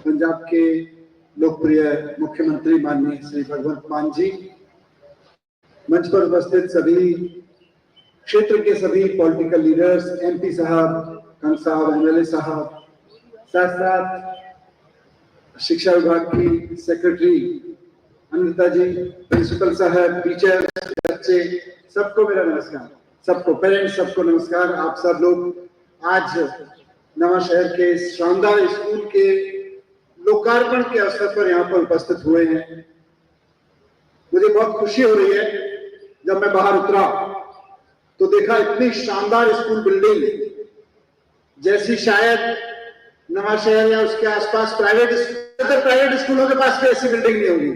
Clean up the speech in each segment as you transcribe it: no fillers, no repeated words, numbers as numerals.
पंजाब के लोकप्रिय मुख्यमंत्री माननीय श्री भगवंत मान जी, मंच पर उपस्थित सभी क्षेत्र के सभी पॉलिटिकल लीडर्स, एमपी साहब, कंग साहब, एमएलए साहब, साथ साथ शिक्षा विभाग की सेक्रेटरी अनिता जी, प्रिंसिपल साहब, टीचर, बच्चे, सबको मेरा नमस्कार। सबको, पेरेंट्स सबको नमस्कार। आप सब लोग आज नवा शहर के शानदार स्कूल के लोकार्पण के अवसर पर यहाँ पर उपस्थित हुए हैं। मुझे बहुत खुशी हो रही है। जब मैं बाहर उतरा तो देखा इतनी शानदार स्कूल बिल्डिंग जैसी शायद नवा शहर या उसके आसपास प्राइवेट स्कूलों के पास भी ऐसी बिल्डिंग नहीं होगी।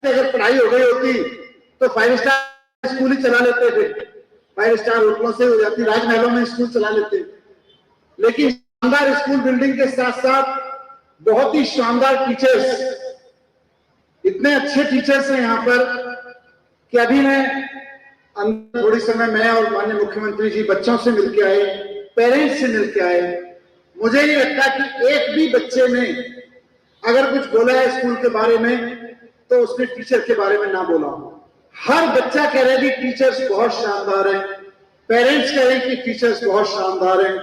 अगर पढ़ाई हो गई होती तो 5 स्टार स्कूल ही चला लेते थे, 5 स्टार होटलों से हो जाती, राजमहलों में स्कूल चला लेते। लेकिन शानदार स्कूल बिल्डिंग के साथ साथ बहुत ही शानदार टीचर्स, इतने अच्छे टीचर्स हैं यहाँ पर कि अभी मैं थोड़ी समय मैं और माननीय मुख्यमंत्री जी बच्चों से मिलके आए, पेरेंट्स से मिलके आए। मुझे नहीं लगता कि एक भी बच्चे ने अगर कुछ बोला है स्कूल के बारे में तो उसने टीचर के बारे में ना बोला। हर बच्चा कह रहा है कि टीचर्स बहुत शानदार हैं, पेरेंट्स कह रहे हैं कि टीचर्स बहुत शानदार हैं।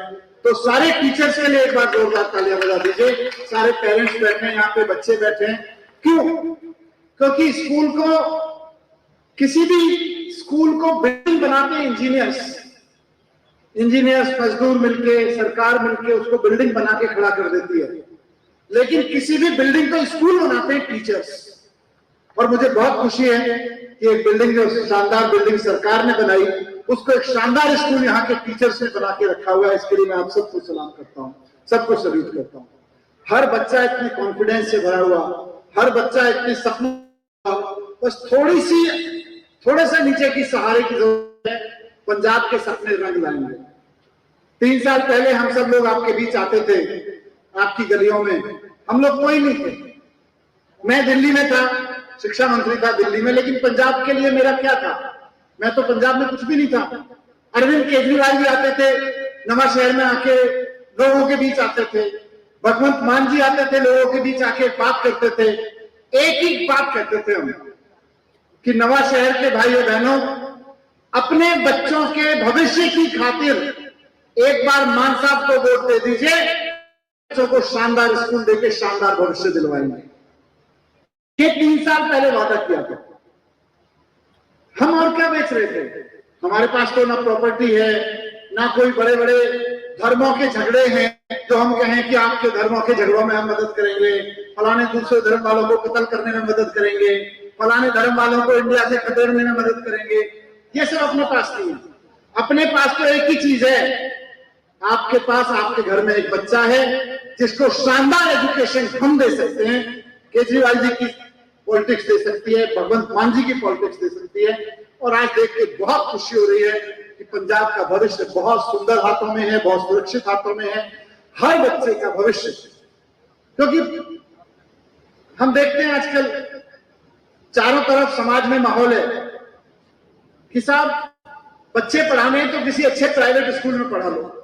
तो सारे टीचर्स के लिए एक बार जोरदार तालियां बजा दीजिए। सारे पेरेंट्स बैठे हैं यहाँ पे, बच्चे बैठे हैं। क्यों? क्योंकि किसी भी स्कूल को बिल्डिंग बनाते हैं इंजीनियर्स मजदूर मिलके, सरकार मिलके उसको बिल्डिंग बना के खड़ा कर देती है। लेकिन किसी भी बिल्डिंग को स्कूल बनाते हैं टीचर्स। और मुझे बहुत खुशी है कि एक बिल्डिंग जो शानदार बिल्डिंग सरकार ने बनाई, उसको एक शानदार स्कूल यहाँ के टीचर्स ने बना के रखा हुआ है। इसके लिए मैं आप सबको सलाम करता हूँ, सबको सल्यूट करता हूँ। हर बच्चा इतने कॉन्फिडेंस से भरा हुआ, हर बच्चा इतने सपने, बस थोड़े से नीचे की सहारे की जरूरत है, पंजाब के सपने रंग लाएंगे। 3 साल पहले हम सब लोग आपके बीच आते थे, आपकी गलियों में हम लोग कोई नहीं थे। मैं दिल्ली में था, शिक्षा मंत्री था दिल्ली में, लेकिन पंजाब के लिए मेरा क्या था? मैं तो पंजाब में कुछ भी नहीं था। अरविंद केजरीवाल भी आते थे, नवा शहर में आके लोगों के बीच आते थे, भगवंत मान जी आते थे, लोगों के बीच आके बात करते थे। एक ही बात कहते थे हम कि नवा शहर के भाइयों बहनों, अपने बच्चों के भविष्य की खातिर एक बार मान साहब को वोट दे दीजिए, बच्चों को शानदार स्कूल देके शानदार भविष्य दिलवाएंगे। ये 3 साल पहले वादा किया था। हम और क्या बेच रहे थे? हमारे पास तो ना प्रॉपर्टी है, ना कोई बड़े बड़े धर्मों के झगड़े हैं जो हम कहें कि आपके धर्मों के झगड़ों में हम मदद करेंगे, फलाने दूसरे धर्म वालों को कत्ल करने में मदद करेंगे, फलाने धर्म वालों को इंडिया से खदेड़ने में मदद करेंगे। ये सब अपने पास नहीं है। अपने पास तो एक ही चीज है, आपके पास आपके घर में एक बच्चा है जिसको शानदार एजुकेशन हम दे सकते हैं। केजरीवाल जी की पॉलिटिक्स दे सकती है, भगवंत मान जी की पॉलिटिक्स दे सकती है। और आज देख के बहुत खुशी हो रही है कि पंजाब का भविष्य बहुत सुंदर हाथों में है, बहुत सुरक्षित हाथों में है, हर बच्चे का भविष्य। क्योंकि हम देखते हैं आजकल चारों तरफ समाज में माहौल है कि साहब बच्चे पढ़ाने तो किसी अच्छे प्राइवेट स्कूल में पढ़ा लो।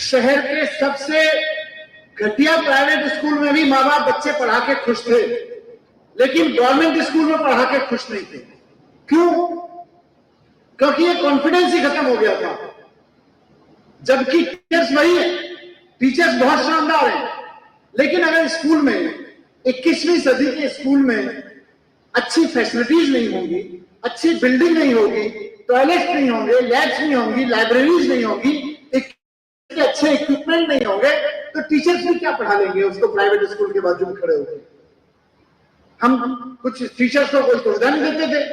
शहर के सबसे घटिया प्राइवेट स्कूल में भी माँ बाप बच्चे पढ़ा के खुश थे, लेकिन गवर्नमेंट स्कूल में पढ़ा के खुश नहीं थे। क्यों? क्योंकि ये कॉन्फिडेंस ही खत्म हो गया था। जबकि टीचर्स वही है, टीचर्स बहुत शानदार हैं, लेकिन अगर स्कूल में 21वीं सदी के स्कूल में अच्छी फैसिलिटीज नहीं होंगी, अच्छी बिल्डिंग नहीं होगी, टॉयलेट्स नहीं होंगे, लैब्स नहीं होंगी, लाइब्रेरीज नहीं होगी, अच्छे इक्विपमेंट नहीं होंगे, तो टीचर्स भी क्या पढ़ा लेंगे उसको प्राइवेट स्कूल के बाजू में खड़े होकर। हम कुछ टीचर्स को कोई सुविधा नहीं देते थे,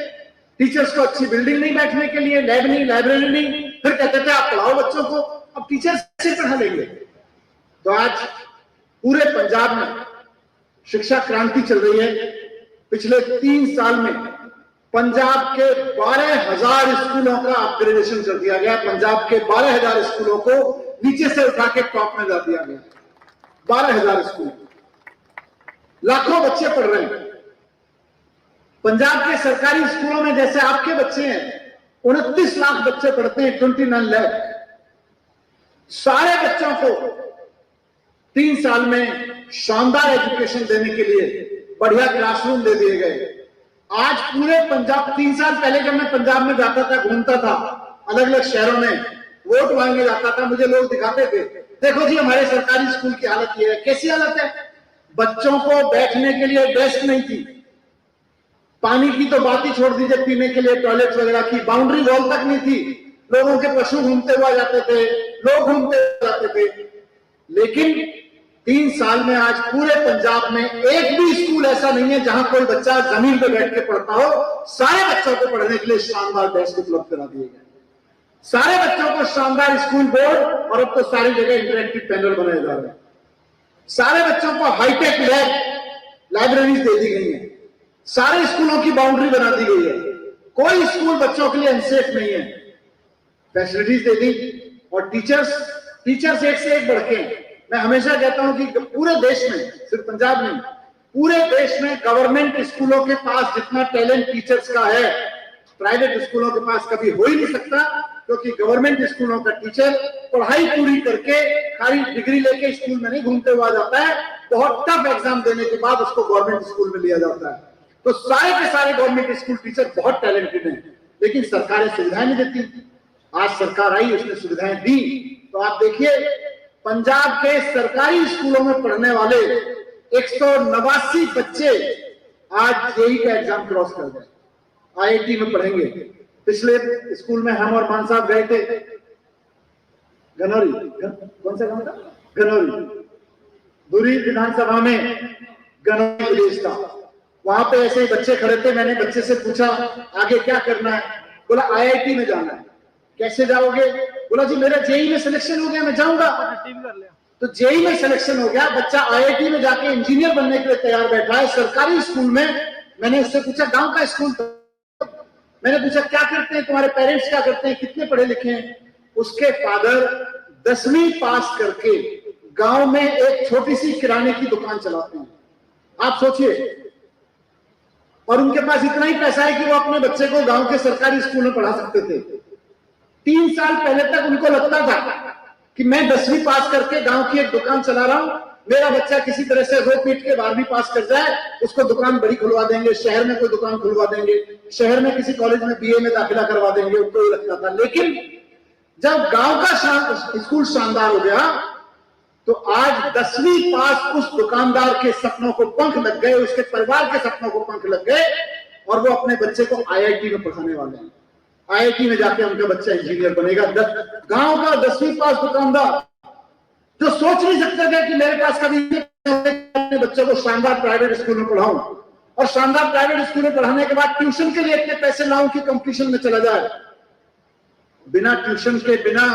टीचर्स को अच्छी बिल्डिंग नहीं बैठने के लिए, लैब नहीं, लाइब्रेरी नहीं, फिर कहते थे आप पढ़ाओ बच्चों को। अब टीचर्स कैसे पढ़ा लेंगे? तो आज पूरे पंजाब में शिक्षा क्रांति चल रही है। पिछले 3 साल में पंजाब के 12,000 स्कूलों का अपग्रेडेशन कर दिया गया। पंजाब के 12,000 स्कूलों को नीचे से उठा के टॉप में ला दिया गया। 12,000 स्कूल, लाखों बच्चे पढ़ रहे हैं। पंजाब के सरकारी स्कूलों में जैसे आपके बच्चे हैं, 29 लाख बच्चे पढ़ते हैं, 29 लाख। सारे बच्चों को 3 साल में शानदार एजुकेशन देने के लिए बढ़िया क्लासरूम दे दिए गए। आज पूरे पंजाब, 3 साल पहले जब मैं पंजाब में जाता था, घूमता था अलग अलग शहरों में, वोट मांगने जाता था, मुझे लोग दिखाते थे, देखो जी हमारे सरकारी स्कूल की हालत ये है। कैसी हालत है? बच्चों को बैठने के लिए डेस्क नहीं थी, पानी की तो बात ही छोड़ दीजिए, पीने के लिए टॉयलेट वगैरह की बाउंड्री वॉल तक नहीं थी। लोगों के पशु घूमते हुए जाते थे, लोग घूमते हुए जाते थे। लेकिन 3 साल में आज पूरे पंजाब में एक भी स्कूल ऐसा नहीं है जहां कोई बच्चा जमीन पे बैठ के पढ़ता हो। सारे बच्चों को पढ़ने के लिए शानदार डेस्क उपलब्ध करा दिए गए, सारे बच्चों को शानदार स्कूल बोर्ड, और अब तो सारी जगह इंटरेक्टिव पैनल बनाए जा रहे हैं। सारे बच्चों को हाईटेक लैब लाइब्रेरीज दे दी गई है, सारे स्कूलों की बाउंड्री बना दी गई है, कोई स्कूल बच्चों के लिए अनसेफ नहीं है, फैसिलिटीज दे दी। और टीचर्स एक से एक बढ़ के। मैं हमेशा कहता हूं कि पूरे देश में, सिर्फ पंजाब नहीं, पूरे देश में गवर्नमेंट स्कूलों के पास जितना टैलेंट टीचर्स का है, प्राइवेट स्कूलों के पास कभी हो ही नहीं सकता। क्योंकि गवर्नमेंट स्कूलों का टीचर पढ़ाई पूरी करके खाली डिग्री लेके स्कूल में नहीं घूमते हुआ जाता है, बहुत टफ एग्जाम देने के बाद उसको गवर्नमेंट स्कूल में लिया जाता है। तो सारे के सारे गवर्नमेंट स्कूल टीचर बहुत टैलेंटेड हैं, लेकिन सरकारें सुविधाएं नहीं देती। आज सरकार आई, उसने सुविधाएं दी, तो आप देखिए पंजाब के सरकारी स्कूलों में पढ़ने वाले 189 बच्चे आज जेईई का एग्जाम क्रॉस कर गए, आईआईटी में पढ़ेंगे। पिछले स्कूल में हम और मान साहब गए थे, गनौरी, कौन सा गांव था? गनौरी, दूरी विधानसभा में गनौरी विलेज था। वहां पे ऐसे ही बच्चे खड़े थे, मैंने बच्चे से पूछा आगे क्या करना है? बोला आईआईटी में जाना है। कैसे जाओगे? बोला जी मेरा जेईई में सिलेक्शन हो गया, मैं जाऊंगा। तो जेईई में सिलेक्शन हो गया, बच्चा आईआईटी में जाके इंजीनियर बनने के लिए तैयार बैठा है सरकारी स्कूल में। मैंने उससे पूछा गांव का स्कूल, मैंने पूछा क्या करते हैं तुम्हारे पेरेंट्स, क्या करते हैं, कितने पढ़े लिखे हैं? उसके फादर 10वीं पास करके गांव में एक छोटी सी किराने की दुकान चलाते हैं। आप सोचिए, और उनके पास इतना ही पैसा है कि वो अपने बच्चे को गांव के सरकारी स्कूल में पढ़ा सकते थे। 3 साल पहले तक उनको लगता था कि मैं 10वीं पास करके गांव की एक दुकान चला रहा हूं, मेरा बच्चा किसी तरह से रो पीट के 12वीं पास कर जाए, उसको दुकान बड़ी खुलवा देंगे, शहर में कोई दुकान खुलवा देंगे, शहर में किसी कॉलेज में बीए में दाखिला करवा देंगे, उनको ये लगता था। लेकिन जब गांव का स्कूल शानदार हो गया, तो आज 10वीं पास उस दुकानदार के सपनों को पंख लग गए, उसके परिवार के सपनों को पंख लग गए, और वो अपने बच्चे को आईआईटी में पढ़ाने वाले हैं। आईआईटी में जाके उनका बच्चा इंजीनियर बनेगा। गांव का 10वीं पास दुकानदार जो सोच नहीं सकते थे कि मेरे पास कभी अपने बच्चों को शानदार प्राइवेट स्कूल में पढ़ाऊं, और शानदार प्राइवेट स्कूल में पढ़ाने के बाद ट्यूशन के लिए इतने पैसे लाऊं कि कंपटीशन में चला जाए। बिना ट्यूशन के, बिना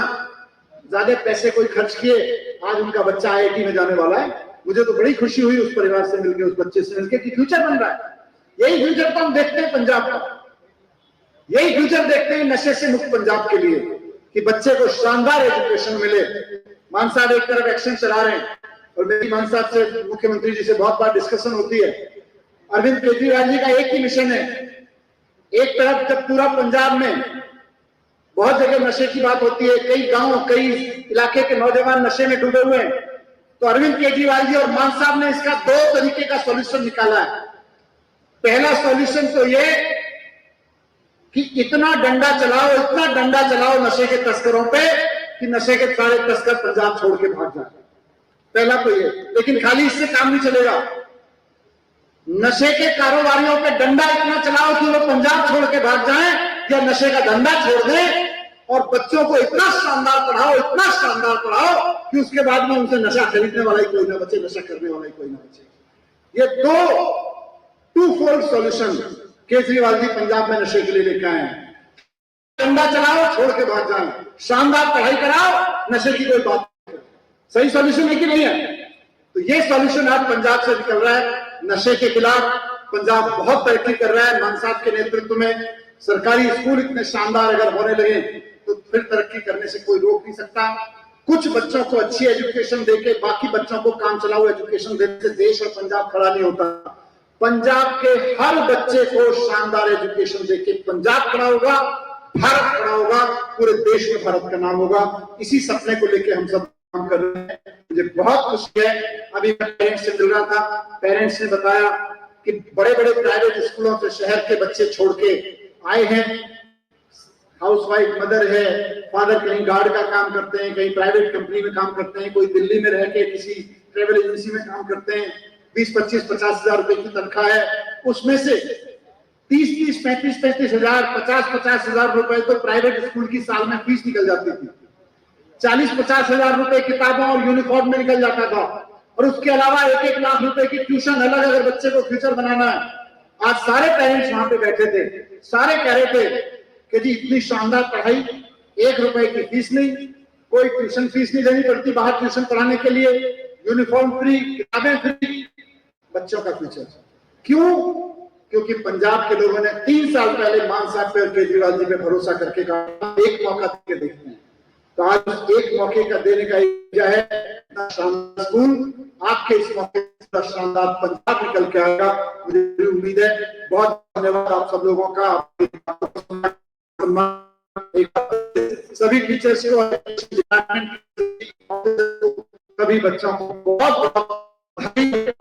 ज्यादा पैसे कोई खर्च किए आज उनका बच्चा आईआईटी में जाने वाला है। मुझे तो बड़ी खुशी हुई उस परिवार से मिलकर, उस बच्चे से मिलकर कि फ्यूचर बन रहा है। यही फ्यूचर तो हम देखते हैं पंजाब का, यही फ्यूचर देखते हैं नशे से मुक्त पंजाब के लिए, कि बच्चे को शानदार एजुकेशन मिले। मान साहब एक तरफ एक्शन चला रहे हैं, और मेरी मान साहब से, मुख्यमंत्री जी से बहुत बार डिस्कशन होती है। अरविंद केजरीवाल जी का एक ही मिशन है। एक तरफ जब पूरा पंजाब में बहुत जगह नशे की बात होती है, कई गांव, कई इलाके के नौजवान नशे में डूबे हुए हैं, तो अरविंद केजरीवाल जी और मान साहब ने इसका 2 तरीके का सॉल्यूशन निकाला है। पहला सॉल्यूशन तो ये कि इतना डंडा चलाओ नशे के तस्करों पे कि नशे के सारे तस्कर पंजाब छोड़ के भाग जाए। पहला तो ये। लेकिन खाली इससे काम नहीं चलेगा, नशे के कारोबारियों पे डंडा इतना चलाओ कि वो पंजाब छोड़ के भाग जाएं, या नशे का धंधा छोड़ दें, और बच्चों को इतना शानदार पढ़ाओ कि उसके बाद में उनसे नशा खरीदने वाला ही कोई ना बचे, नशा करने वाला ही कोई ना बचे। ये 2 फोल्ड सॉल्यूशन केजरीवाल जी पंजाब में नशे के लिए लेकर आए हैं। डंडा चलाओ, छोड़ के भाग जाए, शानदार पढ़ाई कराओ, नशे की कोई बात नहीं। सही सॉल्यूशन है कि नहीं है? तो ये सॉल्यूशन आज पंजाब से निकल रहा है। नशे के खिलाफ पंजाब बहुत तरक्की कर रहा है। मान साहब के नेतृत्व में सरकारी स्कूल इतने शानदार अगर होने लगे तो फिर तरक्की करने से कोई रोक नहीं सकता। कुछ बच्चों को अच्छी एजुकेशन देके बाकी बच्चों को काम चलाओ एजुकेशन देने से देश और पंजाब खड़ा नहीं होता। पंजाब के हर बच्चे को शानदार एजुकेशन देके पंजाब खड़ा होगा, भारत खड़ा होगा, पूरे देश में भारत का नाम होगा। इसी सपने को लेके हम सब काम कर रहे हैं। मुझे बहुत खुशी है। अभी मैं पेरेंट्स से मिल रहा था, पेरेंट्स ने बताया कि बड़े बड़े प्राइवेट स्कूलों से शहर के बच्चे छोड़ के आए हैं। हाउसवाइफ मदर है, फादर कहीं गार्ड का काम करते हैं, कहीं प्राइवेट कंपनी में काम करते हैं, कोई दिल्ली में रह के किसी ट्रेवल एजेंसी में काम करते हैं। 20-25-50 हजार रुपए की तनख्वाह है, उसमें से 30-30, 35-35 हजार, 50-50 हजार रुपए तो प्राइवेट स्कूल की साल में फीस निकल जाती थी। 40-50 हजार रुपए किताबों और यूनिफॉर्म में निकल जाता था, और उसके अलावा 1-1 लाख रुपए की ट्यूशन अलग, अगर बच्चे को फ्यूचर बनाना है। आज सारे पेरेंट्स वहां पे बैठे थे, सारे कह रहे थे कि जी इतनी शानदार पढ़ाई, 1 रुपए की फीस नहीं, कोई ट्यूशन फीस नहीं देनी पड़ती बाहर ट्यूशन पढ़ाने के लिए, यूनिफॉर्म फ्री, किताबें फ्री, बच्चों का फ्यूचर। क्यों? क्योंकि पंजाब के लोगों ने 3 साल पहले मान साहब पे केजरीवाल जी पे भरोसा करके कहा एक मौका देके देखते हैं। तो आज एक मौके का देने का वजह है शानदार स्कूल। आपके इस मौके का शानदार पंजाब निकल के आएगा, मुझे उम्मीद है। बहुत धन्यवाद आप सब लोगों का। सभी टीचर्स को, सभी बच्चों को बहुत बहुत धन्यवाद।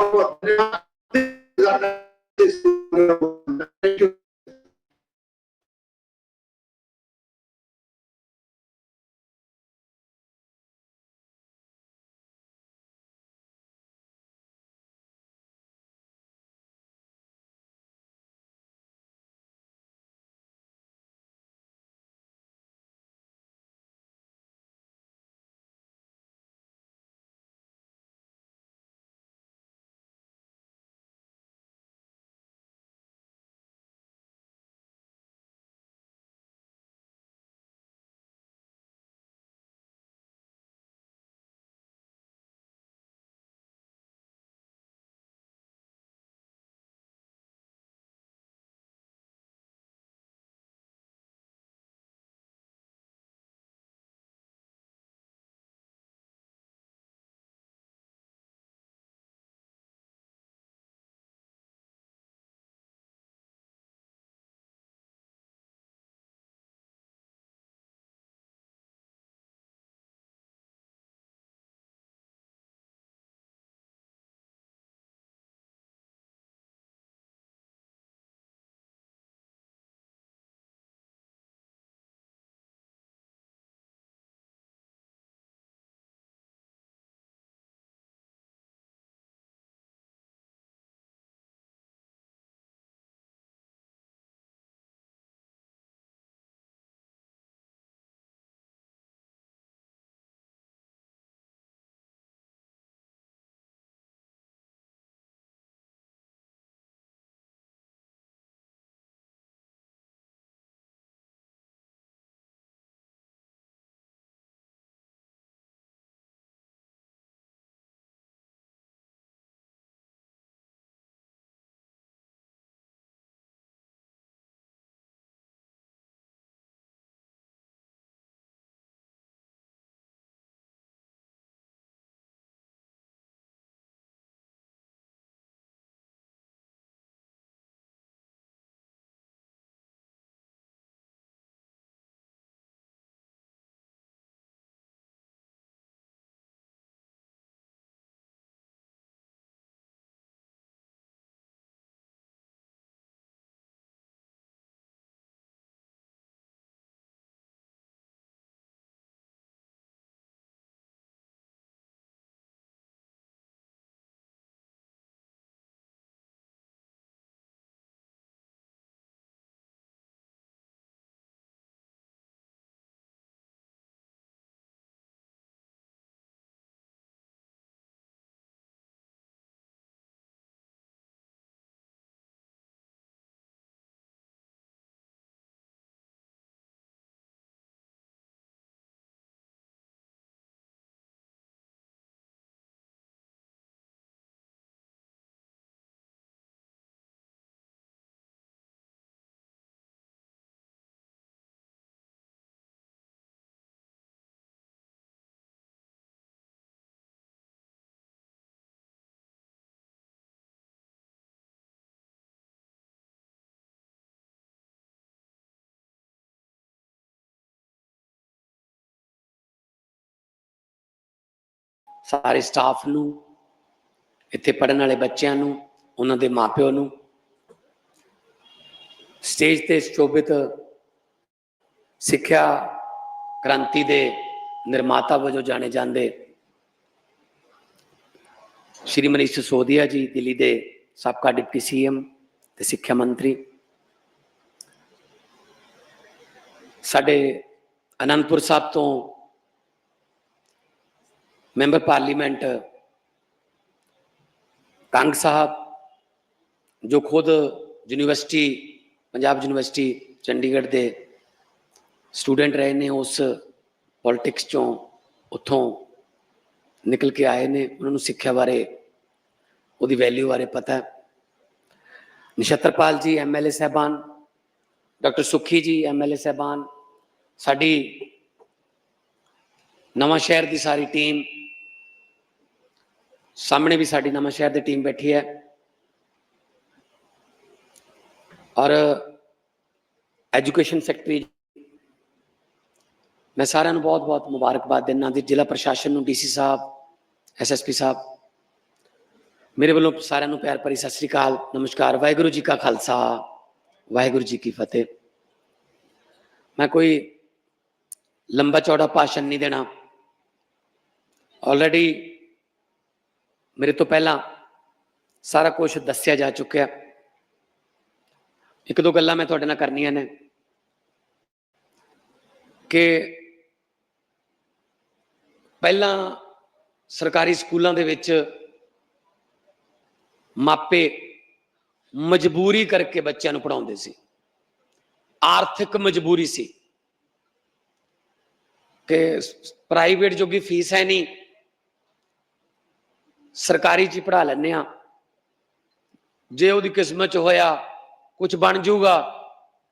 सारे स्टाफ नूं, इत्थे पढ़न वाले बच्चों नूं, उन्हां दे माँ प्यो नूं, स्टेज ते सुशोभित सिक्ख्या क्रांति दे निर्माता वजों जाने जाते श्री मनीष सिसोदिया जी, दिल्ली के साबका डिप्टी CM ते सिक्ख्या मंत्री, साडे आनंदपुर साहब तो मैंबर पार्लीमेंट कंग साहब, जो खुद यूनिवर्सिटी पंजाब यूनिवर्सिटी चंडीगढ़ के स्टूडेंट रहे ने, उस पॉलिटिक्स चों उत्थों निकल के आए ने, उन्होंने सिक्ख्या बारे उहदी वैल्यू बारे पता है। नछत्रपाल जी MLA साहबान, डॉक्टर सुखी जी MLA साहबान, साडी नवांशहर की सारी टीम, सामने भी साडी नवांशहर की टीम बैठी है, और एजुकेशन सैकटरी मैं सारे बहुत बहुत मुबारकबाद देना, जिला प्रशासन DC साहब, SSP साहब, मेरे वालों सारे प्यार भरी सत श्री अकाल, नमस्कार, वाहिगुरू जी का खालसा, वाहिगुरू जी की फतेह। मैं कोई लंबा चौड़ा भाषण नहीं देना, ऑलरेडी मेरे तो पहला सारा कुछ दसिया जा चुका। एक दो गल्लां मैं तुहाडे नाल करनियां ने कि पहला सरकारी स्कूलों दे विच मापे मजबूरी करके बच्चों को पढ़ाते सी, आर्थिक मजबूरी सी कि प्राइवेट जोगी फीस है नहीं, सरकारी च पढ़ा लैने, जे उहदी किस्मत च होया कुछ बन जूगा,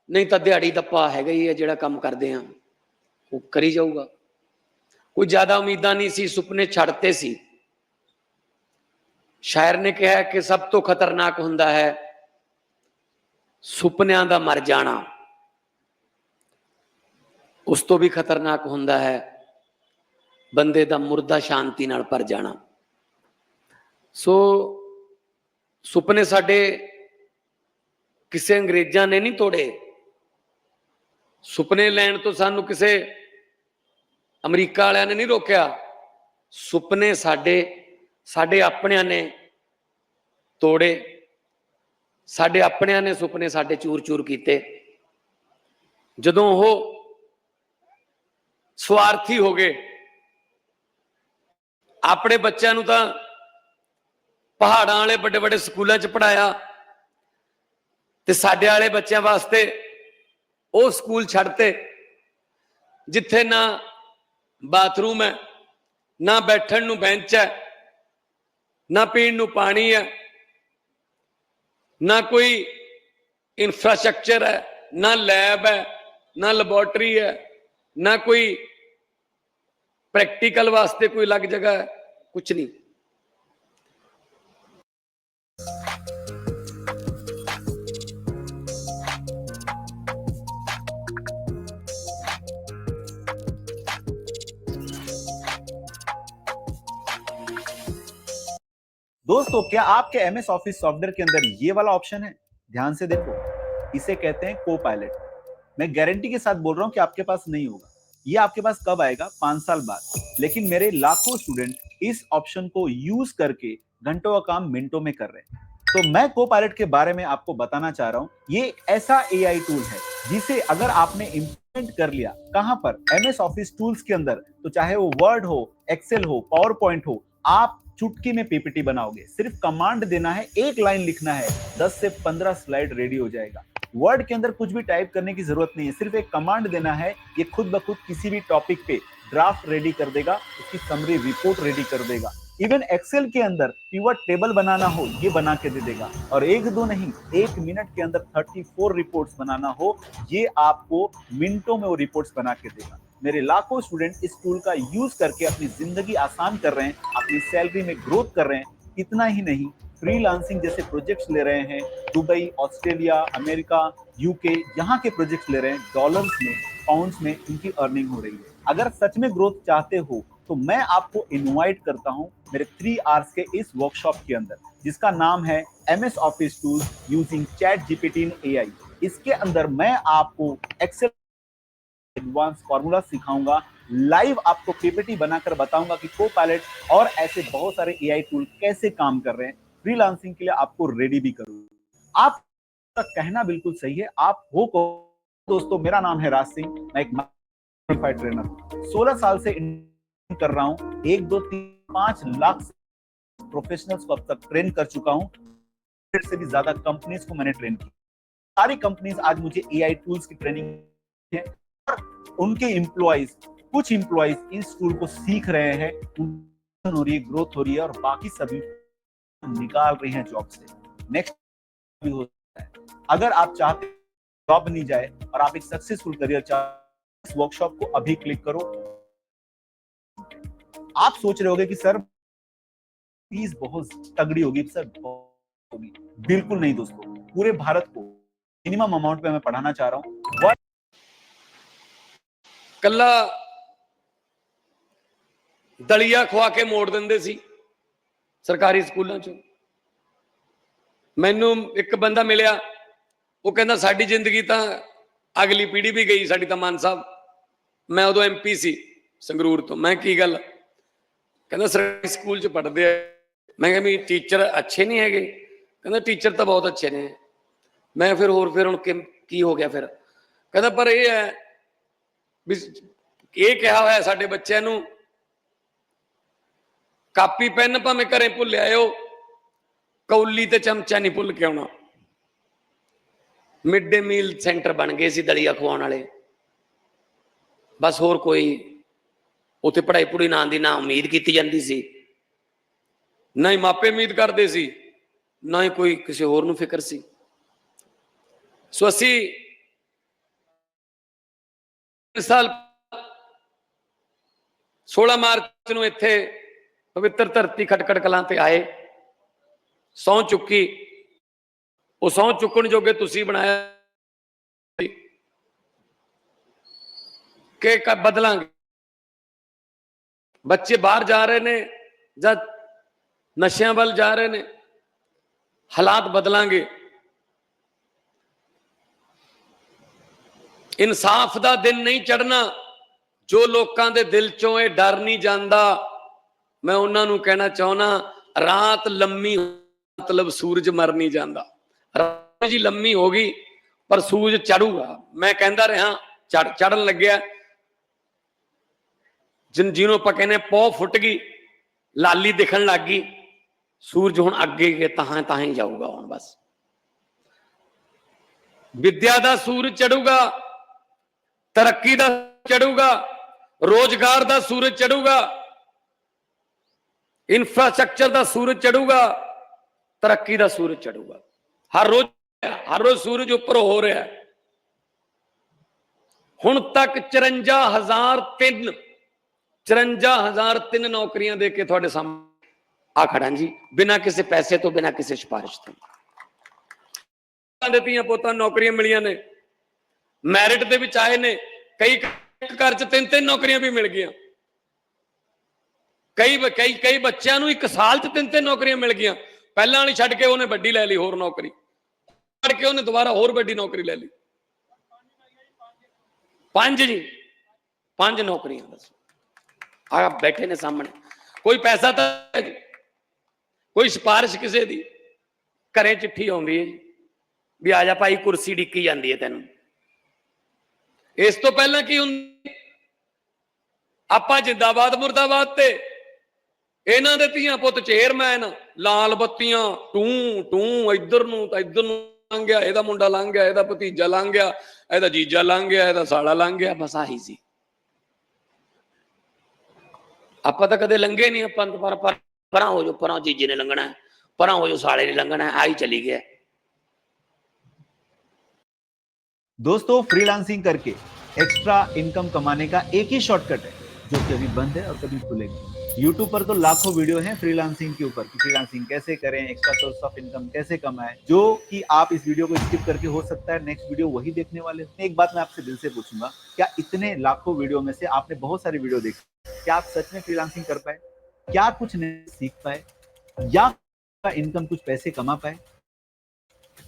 नहीं तो दिहाड़ी दप्पा है ही है, जिहड़ा काम करते हैं वो करी जाऊगा। कोई ज्यादा उम्मीदां नहीं सी, सुपने छड़ते सी। शायर ने कहा कि सब तो खतरनाक हुंदा है सुपनियां दा मर जाना, उस तो भी खतरनाक हुंदा है बंदे दा मुर्दा शांति नाल भर जाना। सो सुपने साडे किसी अंग्रेजां ने नहीं तोड़े, सुपने लैण तो सानू किसी अमरीका वालियां ने नहीं रोकया, सुपने साडे अपनियां ने तोड़े, साडे अपनियां ने सुपने साडे चूर चूर कीते। जदों वो स्वार्थी हो गए, अपने बच्चों नूं तां पहाड़ां वाले बड़े बड़े स्कूलों च पढ़ाया, ते साडे वाले बच्चों वास्ते वो स्कूल छड्डते जिथे ना बाथरूम है, ना बैठण नूं बेंच है, ना पीण नूं पानी है, ना कोई इंफ्रास्ट्रक्चर है, ना लैब है, ना लैबोरेटरी है, ना कोई प्रैक्टिकल वास्ते कोई अलग जगह है, कुछ नहीं। दोस्तों, क्या आपके MS ऑफिस सॉफ्टवेयर के अंदर ये वाला ऑप्शन है? ध्यान से देखो, इसे कहते हैं को पायलट। मैं गारंटी के साथ बोल रहा हूं कि आपके पास नहीं होगा। ये आपके पास कब आएगा? 5 साल बाद। लेकिन मेरे लाखों स्टूडेंट इस ऑप्शन को यूज करके घंटों का काम मिनटों में कर रहे हैं। तो मैं को पायलट के बारे में आपको बताना चाह रहा हूं। ये एक ऐसा AI टूल है जिसे अगर आपने इंप्लीमेंट कर लिया कहां पर? MS ऑफिस टूल्स के अंदर, तो चाहे वो वर्ड हो, एक्सेल हो, पावर पॉइंट हो, आप चुटकी में PPT बनाओगे। सिर्फ कमांड देना है, एक लाइन लिखना है, 10 से 15 स्लाइड रेडी हो जाएगा। वर्ड के अंदर कुछ भी टाइप करने की जरूरत नहीं है, सिर्फ एक कमांड देना है, ये खुद ब खुद किसी भी टॉपिक पे ड्राफ्ट रेडी कर देगा, उसकी समरी रिपोर्ट रेडी कर देगा। इवन एक्सेल के अंदर पिवट टेबल बनाना हो, ये बना के दे देगा। और एक दो नहीं, 1 मिनट के अंदर 34 रिपोर्ट्स बनाना हो, ये आपको मिनटों में वो रिपोर्ट्स बना के देगा। मेरे लाखों स्टूडेंट इस टूल का यूज करके अपनी जिंदगी आसान कर रहे हैं, अपनी सैलरी में ग्रोथ कर रहे हैं। इतना ही नहीं, फ्रीलांसिंग जैसे प्रोजेक्ट्स ले रहे हैं, दुबई, ऑस्ट्रेलिया, अमेरिका, UK, यहाँ के प्रोजेक्ट्स ले रहे हैं, डॉलर्स में, पाउंड्स में इनकी अर्निंग हो रही है। अगर सच में ग्रोथ चाहते हो तो मैं आपको इनवाइट करता हूं मेरे 3 आवर्स के इस वर्कशॉप के अंदर, जिसका नाम है MS office tools using ChatGPT in AI। इसके अंदर मैं आपको एक्सेल एडवांस फॉर्मूला सिखाऊंगा, लाइव आपको पीपीटी बनाकर बताऊंगा कि कोपायलट और ऐसे बहुत सारे AI टूल कैसे काम कर रहे हैं। फ्रीलांसिंग के लिए आपको रेडी भी करूंगा। आपका कहना बिल्कुल सही है, आप हो दोस्तों। मेरा नाम है राज सिंह, मैं एक सर्टिफाइड ट्रेनर 16 साल से कर रहा हूं। 1, 2, 3, 5 लाख प्रोफेशनल्स को अब तक ट्रेन कर चुका हूं। से भी ज्यादा कंपनीज को मैंने ट्रेन किया। सारी कंपनीज आज मुझे AI टूल्स की ट्रेनिंग है और उनके एम्प्लॉइज, कुछ एम्प्लॉइज इस टूल को सीख रहे हैं, हो रही है, ग्रोथ हो रही है और बाकी सभी निकाल रहे हैं जॉब से। नेक्स्ट भी हो सकता है। अगर आप चाहते जॉब नहीं जाए और आप एक सक्सेसफुल करियर चाहते, इस वर्कशॉप को अभी क्लिक करो। आप सोच रहे होंगे कि सर फीस बहुत तगड़ी होगी, सर होगी। बिल्कुल नहीं दोस्तों, पूरे भारत को मिनिमम अमाउंट पे मैं पढ़ाना चाह रहा हूं। ਕੱਲਾ ਦਲੀਆ ਖਵਾ ਕੇ ਮੋੜ ਦਿੰਦੇ ਸੀ ਸਰਕਾਰੀ ਸਕੂਲਾਂ 'ਚ। ਮੈਨੂੰ ਇੱਕ ਬੰਦਾ ਮਿਲਿਆ, ਉਹ ਕਹਿੰਦਾ ਸਾਡੀ ਜ਼ਿੰਦਗੀ ਤਾਂ ਅਗਲੀ ਪੀੜ੍ਹੀ ਵੀ ਗਈ, ਸਾਡੀ ਤਾਂ ਮਾਨ ਸਾਹਿਬ। ਮੈਂ ਉਦੋਂ MP ਸੀ ਸੰਗਰੂਰ ਤੋਂ। ਮੈਂ ਕੀ ਗੱਲ? ਕਹਿੰਦਾ ਸਰਕਾਰੀ ਸਕੂਲ 'ਚ ਪੜ੍ਹਦੇ ਆ। ਮੈਂ ਕਿਹਾ ਵੀ ਟੀਚਰ ਅੱਛੇ ਨਹੀਂ ਹੈਗੇ? ਕਹਿੰਦਾ ਟੀਚਰ ਤਾਂ ਬਹੁਤ ਅੱਛੇ ਨੇ। ਮੈਂ ਫਿਰ ਹੁਣ ਕੀ ਹੋ ਗਿਆ ਫਿਰ? ਕਹਿੰਦਾ ਪਰ ਇਹ ਹੈ ਵੀ ਇਹ ਕਿਹਾ ਹੋਇਆ ਸਾਡੇ ਬੱਚਿਆਂ ਨੂੰ, ਕਾਪੀ ਪੈਨ ਭਾਵੇਂ ਘਰੇ ਭੁੱਲ ਆਇਓ, ਕੌਲੀ ਤੇ ਚਮਚਾ ਨਹੀਂ ਭੁੱਲ ਕੇ ਆਉਣਾ। ਮਿਡ ਡੇ ਮੀਲ ਸੈਂਟਰ ਬਣ ਗਏ ਸੀ ਦਲੀਆ ਖਵਾਉਣ ਵਾਲੇ, ਬਸ। ਹੋਰ ਕੋਈ ਉੱਥੇ ਪੜ੍ਹਾਈ ਪੂਰੀ ਨਾ ਦੀ ਨਾ ਉਮੀਦ ਕੀਤੀ ਜਾਂਦੀ ਸੀ, ਨਾ ਹੀ ਮਾਪੇ ਉਮੀਦ ਕਰਦੇ ਸੀ, ਨਾ ਹੀ ਕੋਈ ਕਿਸੇ ਹੋਰ ਨੂੰ ਫਿਕਰ ਸੀ। ਸੋ ਅਸੀਂ ਸਾਲ 16 ਮਾਰਚ ਨੂੰ ਇੱਥੇ ਪਵਿੱਤਰ ਧਰਤੀ ਖਟਕੜ ਕਲਾਂ ਤੇ ਆਏ, ਸਹੁੰ ਚੁੱਕੀ। ਉਹ ਸਹੁੰ ਚੁੱਕਣ ਜੋਗੇ ਤੁਸੀਂ ਬਣਾਇਆ ਕਿ ਬਦਲਾਂਗੇ। ਬੱਚੇ ਬਾਹਰ ਜਾ ਰਹੇ ਨੇ ਜਾਂ ਨਸ਼ਿਆਂ ਵੱਲ ਜਾ ਰਹੇ ਨੇ, ਹਾਲਾਤ ਬਦਲਾਂਗੇ। ਇਨਸਾਫ ਦਾ ਦਿਨ ਨਹੀਂ ਚੜ੍ਹਨਾ ਜੋ ਲੋਕਾਂ ਦੇ ਦਿਲ ਚੋਂ ਇਹ ਡਰ ਨਹੀਂ ਜਾਂਦਾ। ਮੈਂ ਉਹਨਾਂ ਨੂੰ ਕਹਿਣਾ ਚਾਹੁੰਦਾ, ਰਾਤ ਲੰਮੀ ਮਤਲਬ ਸੂਰਜ ਮਰ ਨਹੀਂ ਜਾਂਦਾ। ਰਾਤ ਜੀ ਲੰਮੀ ਹੋ ਗਈ ਪਰ ਸੂਰਜ ਚੜੂਗਾ। ਮੈਂ ਕਹਿੰਦਾ ਰਿਹਾ ਚੜਨ ਲੱਗਿਆ। ਜਿਹਨੂੰ ਆਪਾਂ ਕਹਿੰਦੇ ਪੌ ਫੁੱਟ ਗਈ, ਲਾਲੀ ਦਿਖਣ ਲੱਗ ਗਈ, ਸੂਰਜ ਹੁਣ ਅੱਗੇ ਤਾਂ ਹੀ ਜਾਊਗਾ। ਹੁਣ ਬਸ ਵਿਦਿਆ ਦਾ ਸੂਰਜ ਚੜੂਗਾ, ਤਰੱਕੀ ਦਾ ਚੜੂਗਾ, ਰੋਜ਼ਗਾਰ ਦਾ ਸੂਰਜ ਚੜੂਗਾ, ਇੰਫਰਾਸਟ੍ਰਕਚਰ ਦਾ ਸੂਰਜ ਚੜੂਗਾ, ਤਰੱਕੀ ਦਾ ਸੂਰਜ ਚੜੂਗਾ। ਹਰ ਰੋਜ਼ ਸੂਰਜ ਉੱਪਰ ਹੋ ਰਿਹਾ। ਹੁਣ ਤੱਕ 54,003 ਨੌਕਰੀਆਂ ਦੇ ਕੇ ਤੁਹਾਡੇ ਸਾਹਮਣੇ ਆ ਖੜਾ ਜੀ, ਬਿਨਾਂ ਕਿਸੇ ਪੈਸੇ ਤੋਂ, ਬਿਨਾਂ ਕਿਸੇ ਸਿਫਾਰਿਸ਼ ਤੋਂ। ਦਿੱਤੀਆਂ ਪੋਤਾਂ ਨੌਕਰੀਆਂ ਮਿਲੀਆਂ ਨੇ, ਮੈਰਿਟ ਦੇ ਵਿੱਚ ਆਏ ਨੇ। ਕਈ ਘਰ 'ਚ 3-3 ਨੌਕਰੀਆਂ ਵੀ ਮਿਲ ਗਈਆਂ। ਕਈ ਬੱਚਿਆਂ ਨੂੰ 1 ਸਾਲ 'ਚ 3-3 ਨੌਕਰੀਆਂ ਮਿਲ ਗਈਆਂ। ਪਹਿਲਾਂ ਵਾਲੀ ਛੱਡ ਕੇ ਉਹਨੇ ਵੱਡੀ ਲੈ ਲਈ ਹੋਰ ਨੌਕਰੀ, ਛੱਡ ਕੇ ਉਹਨੇ ਦੁਬਾਰਾ ਹੋਰ ਵੱਡੀ ਨੌਕਰੀ ਲੈ ਲਈ। 5 ਨੌਕਰੀਆਂ ਦੱਸੋ। ਆ ਬੈਠੇ ਨੇ ਸਾਹਮਣੇ। ਕੋਈ ਪੈਸਾ ਤਾਂ ਜੀ, ਕੋਈ ਸਿਫਾਰਿਸ਼ ਕਿਸੇ ਦੀ, ਘਰੇ ਚਿੱਠੀ ਆਉਂਦੀ ਹੈ ਜੀ ਵੀ ਆ ਜਾ ਭਾਈ, ਕੁਰਸੀ ਡਿੱਕੀ ਜਾਂਦੀ ਹੈ ਤੈਨੂੰ। ਇਸ ਤੋਂ ਪਹਿਲਾਂ ਕੀ ਹੁੰਦਾ? ਆਪਾਂ ਜਿੰਦਾਬਾਦ ਮੁਰਦਾਬਾਦ ਤੇ ਇਹਨਾਂ ਦੇ ਧੀਆਂ ਪੁੱਤ ਚੇਅਰਮੈਨ, ਲਾਲ ਬੱਤੀਆਂ, ਟੂੰ ਇੱਧਰ ਨੂੰ ਤਾਂ ਇੱਧਰ ਨੂੰ ਲੰਘ ਗਿਆ, ਇਹਦਾ ਮੁੰਡਾ ਲੰਘ ਗਿਆ, ਇਹਦਾ ਭਤੀਜਾ ਲੰਘ ਗਿਆ, ਇਹਦਾ ਜੀਜਾ ਲੰਘ ਗਿਆ, ਇਹਦਾ ਸਾਲਾ ਲੰਘ ਗਿਆ। ਬਸ ਆਹੀ ਸੀ। ਆਪਾਂ ਤਾਂ ਕਦੇ ਲੰਘੇ ਨਹੀਂ। ਆਪਾਂ ਪਰਾਂ ਹੋ ਜਾਓ, ਪਰਾਂ ਜੀਜੇ ਨੇ ਲੰਘਣਾ, ਪਰਾਂ ਹੋ ਜਾਓ ਸਾਲੇ ने लंघना है, आई चली गया। दोस्तों फ्रीलांसिंग करके एक्स्ट्रा इनकम कमाने का एक ही शॉर्टकट है, जो कि अभी बंद है और कभी खुलेंगे। यूट्यूब पर तो लाखों वीडियो हैं फ्रीलांसिंग के ऊपर, फ्रीलांसिंग कैसे करें, एक्स्ट्रा सोर्स ऑफ इनकम कैसे कमाएं, जो कि आप इस वीडियो को स्किप करके हो सकता है नेक्स्ट वीडियो वही देखने वाले हो। एक बात मैं आपसे दिल से पूछूंगा, क्या इतने लाखों वीडियो में से आपने बहुत सारी वीडियो देखी, क्या आप सच में फ्रीलांसिंग कर पाए? क्या आप कुछ नहीं सीख पाए या इनकम कुछ पैसे कमा पाए?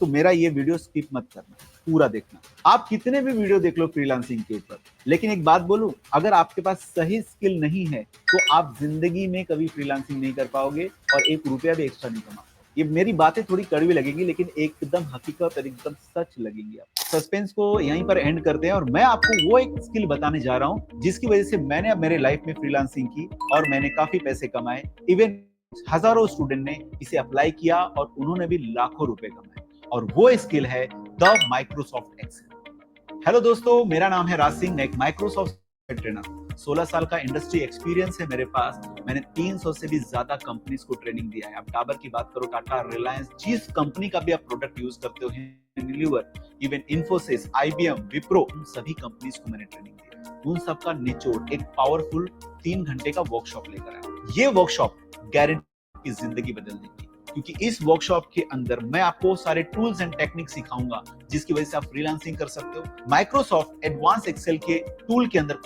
तो मेरा ये वीडियो स्किप मत करना, पूरा देखना। आप कितने भी वीडियो देख लो फ्रीलांसिंग के ऊपर, लेकिन एक बात बोलूं, अगर आपके पास सही स्किल नहीं है तो आप जिंदगी में कभी फ्रीलांसिंग नहीं कर पाओगे और एक रुपया भी एक्स्ट्रा नहीं कमा पाओगे। ये मेरी बातें थोड़ी कड़वी लगेंगी लेकिन एकदम हकीकत और एकदम सच लगेंगी। आप सस्पेंस को यहीं पर एंड करते हैं और मैं आपको वो एक स्किल बताने जा रहा हूं जिसकी वजह से मैंने अब मेरे लाइफ में फ्रीलांसिंग की और मैंने काफी पैसे कमाए। इवन हजारों स्टूडेंट ने इसे अप्लाई किया और उन्होंने भी लाखों रुपए कमाए, और वो स्किल है द माइक्रोसॉफ्ट एक्सेल। हेलो दोस्तों, मेरा नाम है राज सिंह, मैं एक माइक्रोसॉफ्ट ट्रेनर। 16 साल का इंडस्ट्री एक्सपीरियंस है मेरे पास। मैंने 300 से भी ज्यादा कंपनीज को ट्रेनिंग दिया है। आप डाबर की बात करो, टाटा, रिलायंस, जिस कंपनी का भी आप प्रोडक्ट यूज करते हो, Unilever, even Infosys, IBM, Wipro, उन सभी कंपनीज को मैंने ट्रेनिंग दिया। उन सबका निचोड़ एक पावरफुल 3 घंटे का वर्कशॉप लेकर आया। ये वर्कशॉप गारंटी की जिंदगी बदल देगी, क्योंकि इस वर्कशॉप के अंदर मैं आपको सारे टूल्स एंड टेक्निक सिखाऊंगा जिसकी वजह से आप फ्रीलांसिंग कर सकते हो, माइक्रोसॉफ्ट एडवांस एक्सेल के टूल के अंदर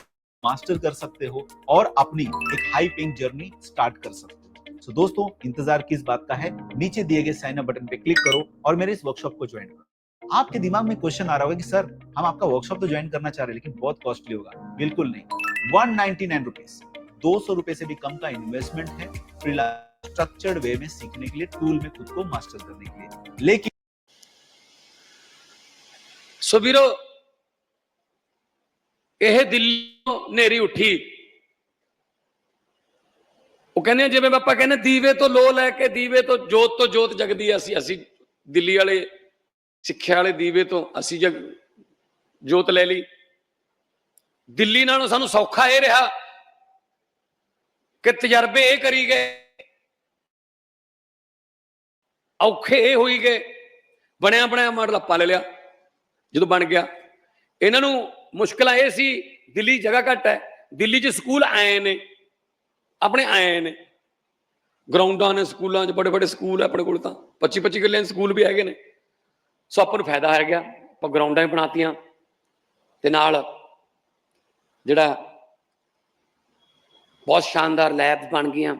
मास्टर कर सकते हो और अपनी एक हाई पेइंग जर्नी स्टार्ट कर सकते हो। सो दोस्तों, इंतजार किस बात का है? नीचे दिए गए साइन अप बटन पे क्लिक करो और मेरे इस वर्कशॉप को ज्वाइन करो। आपके दिमाग में क्वेश्चन आ रहा होगा कि सर, हम आपका वर्कशॉप तो ज्वाइन करना चाह रहे हैं लेकिन बहुत कॉस्टली होगा। बिल्कुल नहीं, 199 रुपीज, 200 रुपए से भी कम का इन्वेस्टमेंट है फ्रीलांस स्ट्रक्चर्ड वे में सीखने के लिए, टूल में खुद को मास्टर करने के लिए। लेकिन सो वीरो, ਇਹ ਦਿੱਲੀ ਨੇਰੀ ਉੱਠੀ, ਉਹ ਕਹਿੰਦੇ ਜਿਵੇਂ ਆਪਾਂ ਕਹਿੰਦੇ ਦੀਵੇ ਤੋਂ ਲੋ ਲੈ ਕੇ, ਦੀਵੇ ਤੋਂ ਜੋਤ ਜਗਦੀ। ਅਸੀਂ ਦਿੱਲੀ ਵਾਲੇ ਸਿੱਖਿਆ ਵਾਲੇ ਦੀਵੇ ਤੋਂ ਅਸੀਂ ਜੋਤ ਲੈ ਲਈ। ਦਿੱਲੀ ਨਾਲੋਂ ਸਾਨੂੰ ਸੌਖਾ ਇਹ ਰਿਹਾ ਕਿ ਤਜਰਬੇ ਇਹ ਕਰੀ ਗਏ, ਔਖੇ ਇਹ ਹੋਈ ਗਏ। ਬਣਿਆ ਬਣਾਇਆ ਮਾਡਲ ਆਪਾਂ ਲੈ ਲਿਆ। ਜਦੋਂ ਬਣ ਗਿਆ, ਇਹਨਾਂ ਨੂੰ ਮੁਸ਼ਕਲਾਂ ਇਹ ਸੀ ਦਿੱਲੀ ਜਗ੍ਹਾ ਘੱਟ ਹੈ, ਦਿੱਲੀ 'ਚ ਸਕੂਲ ਆਏ ਨੇ, ਆਪਣੇ ਆਏ ਨੇ, ਗਰਾਊਂਡਾਂ ਨੇ ਸਕੂਲਾਂ 'ਚ, ਬੜੇ ਸਕੂਲ ਆਪਣੇ ਕੋਲ ਤਾਂ 25 ਕਿੱਲਿਆਂ 'ਚ ਸਕੂਲ ਵੀ ਹੈਗੇ ਨੇ। ਸੋ ਆਪਾਂ ਨੂੰ ਫਾਇਦਾ ਹੈ ਗਿਆ, ਆਪਾਂ ਗਰਾਊਂਡਾਂ ਵੀ ਬਣਾਤੀਆਂ ਤੇ ਨਾਲ ਜਿਹੜਾ ਬਹੁਤ ਸ਼ਾਨਦਾਰ ਲੈਬਸ ਬਣ ਗਈਆਂ।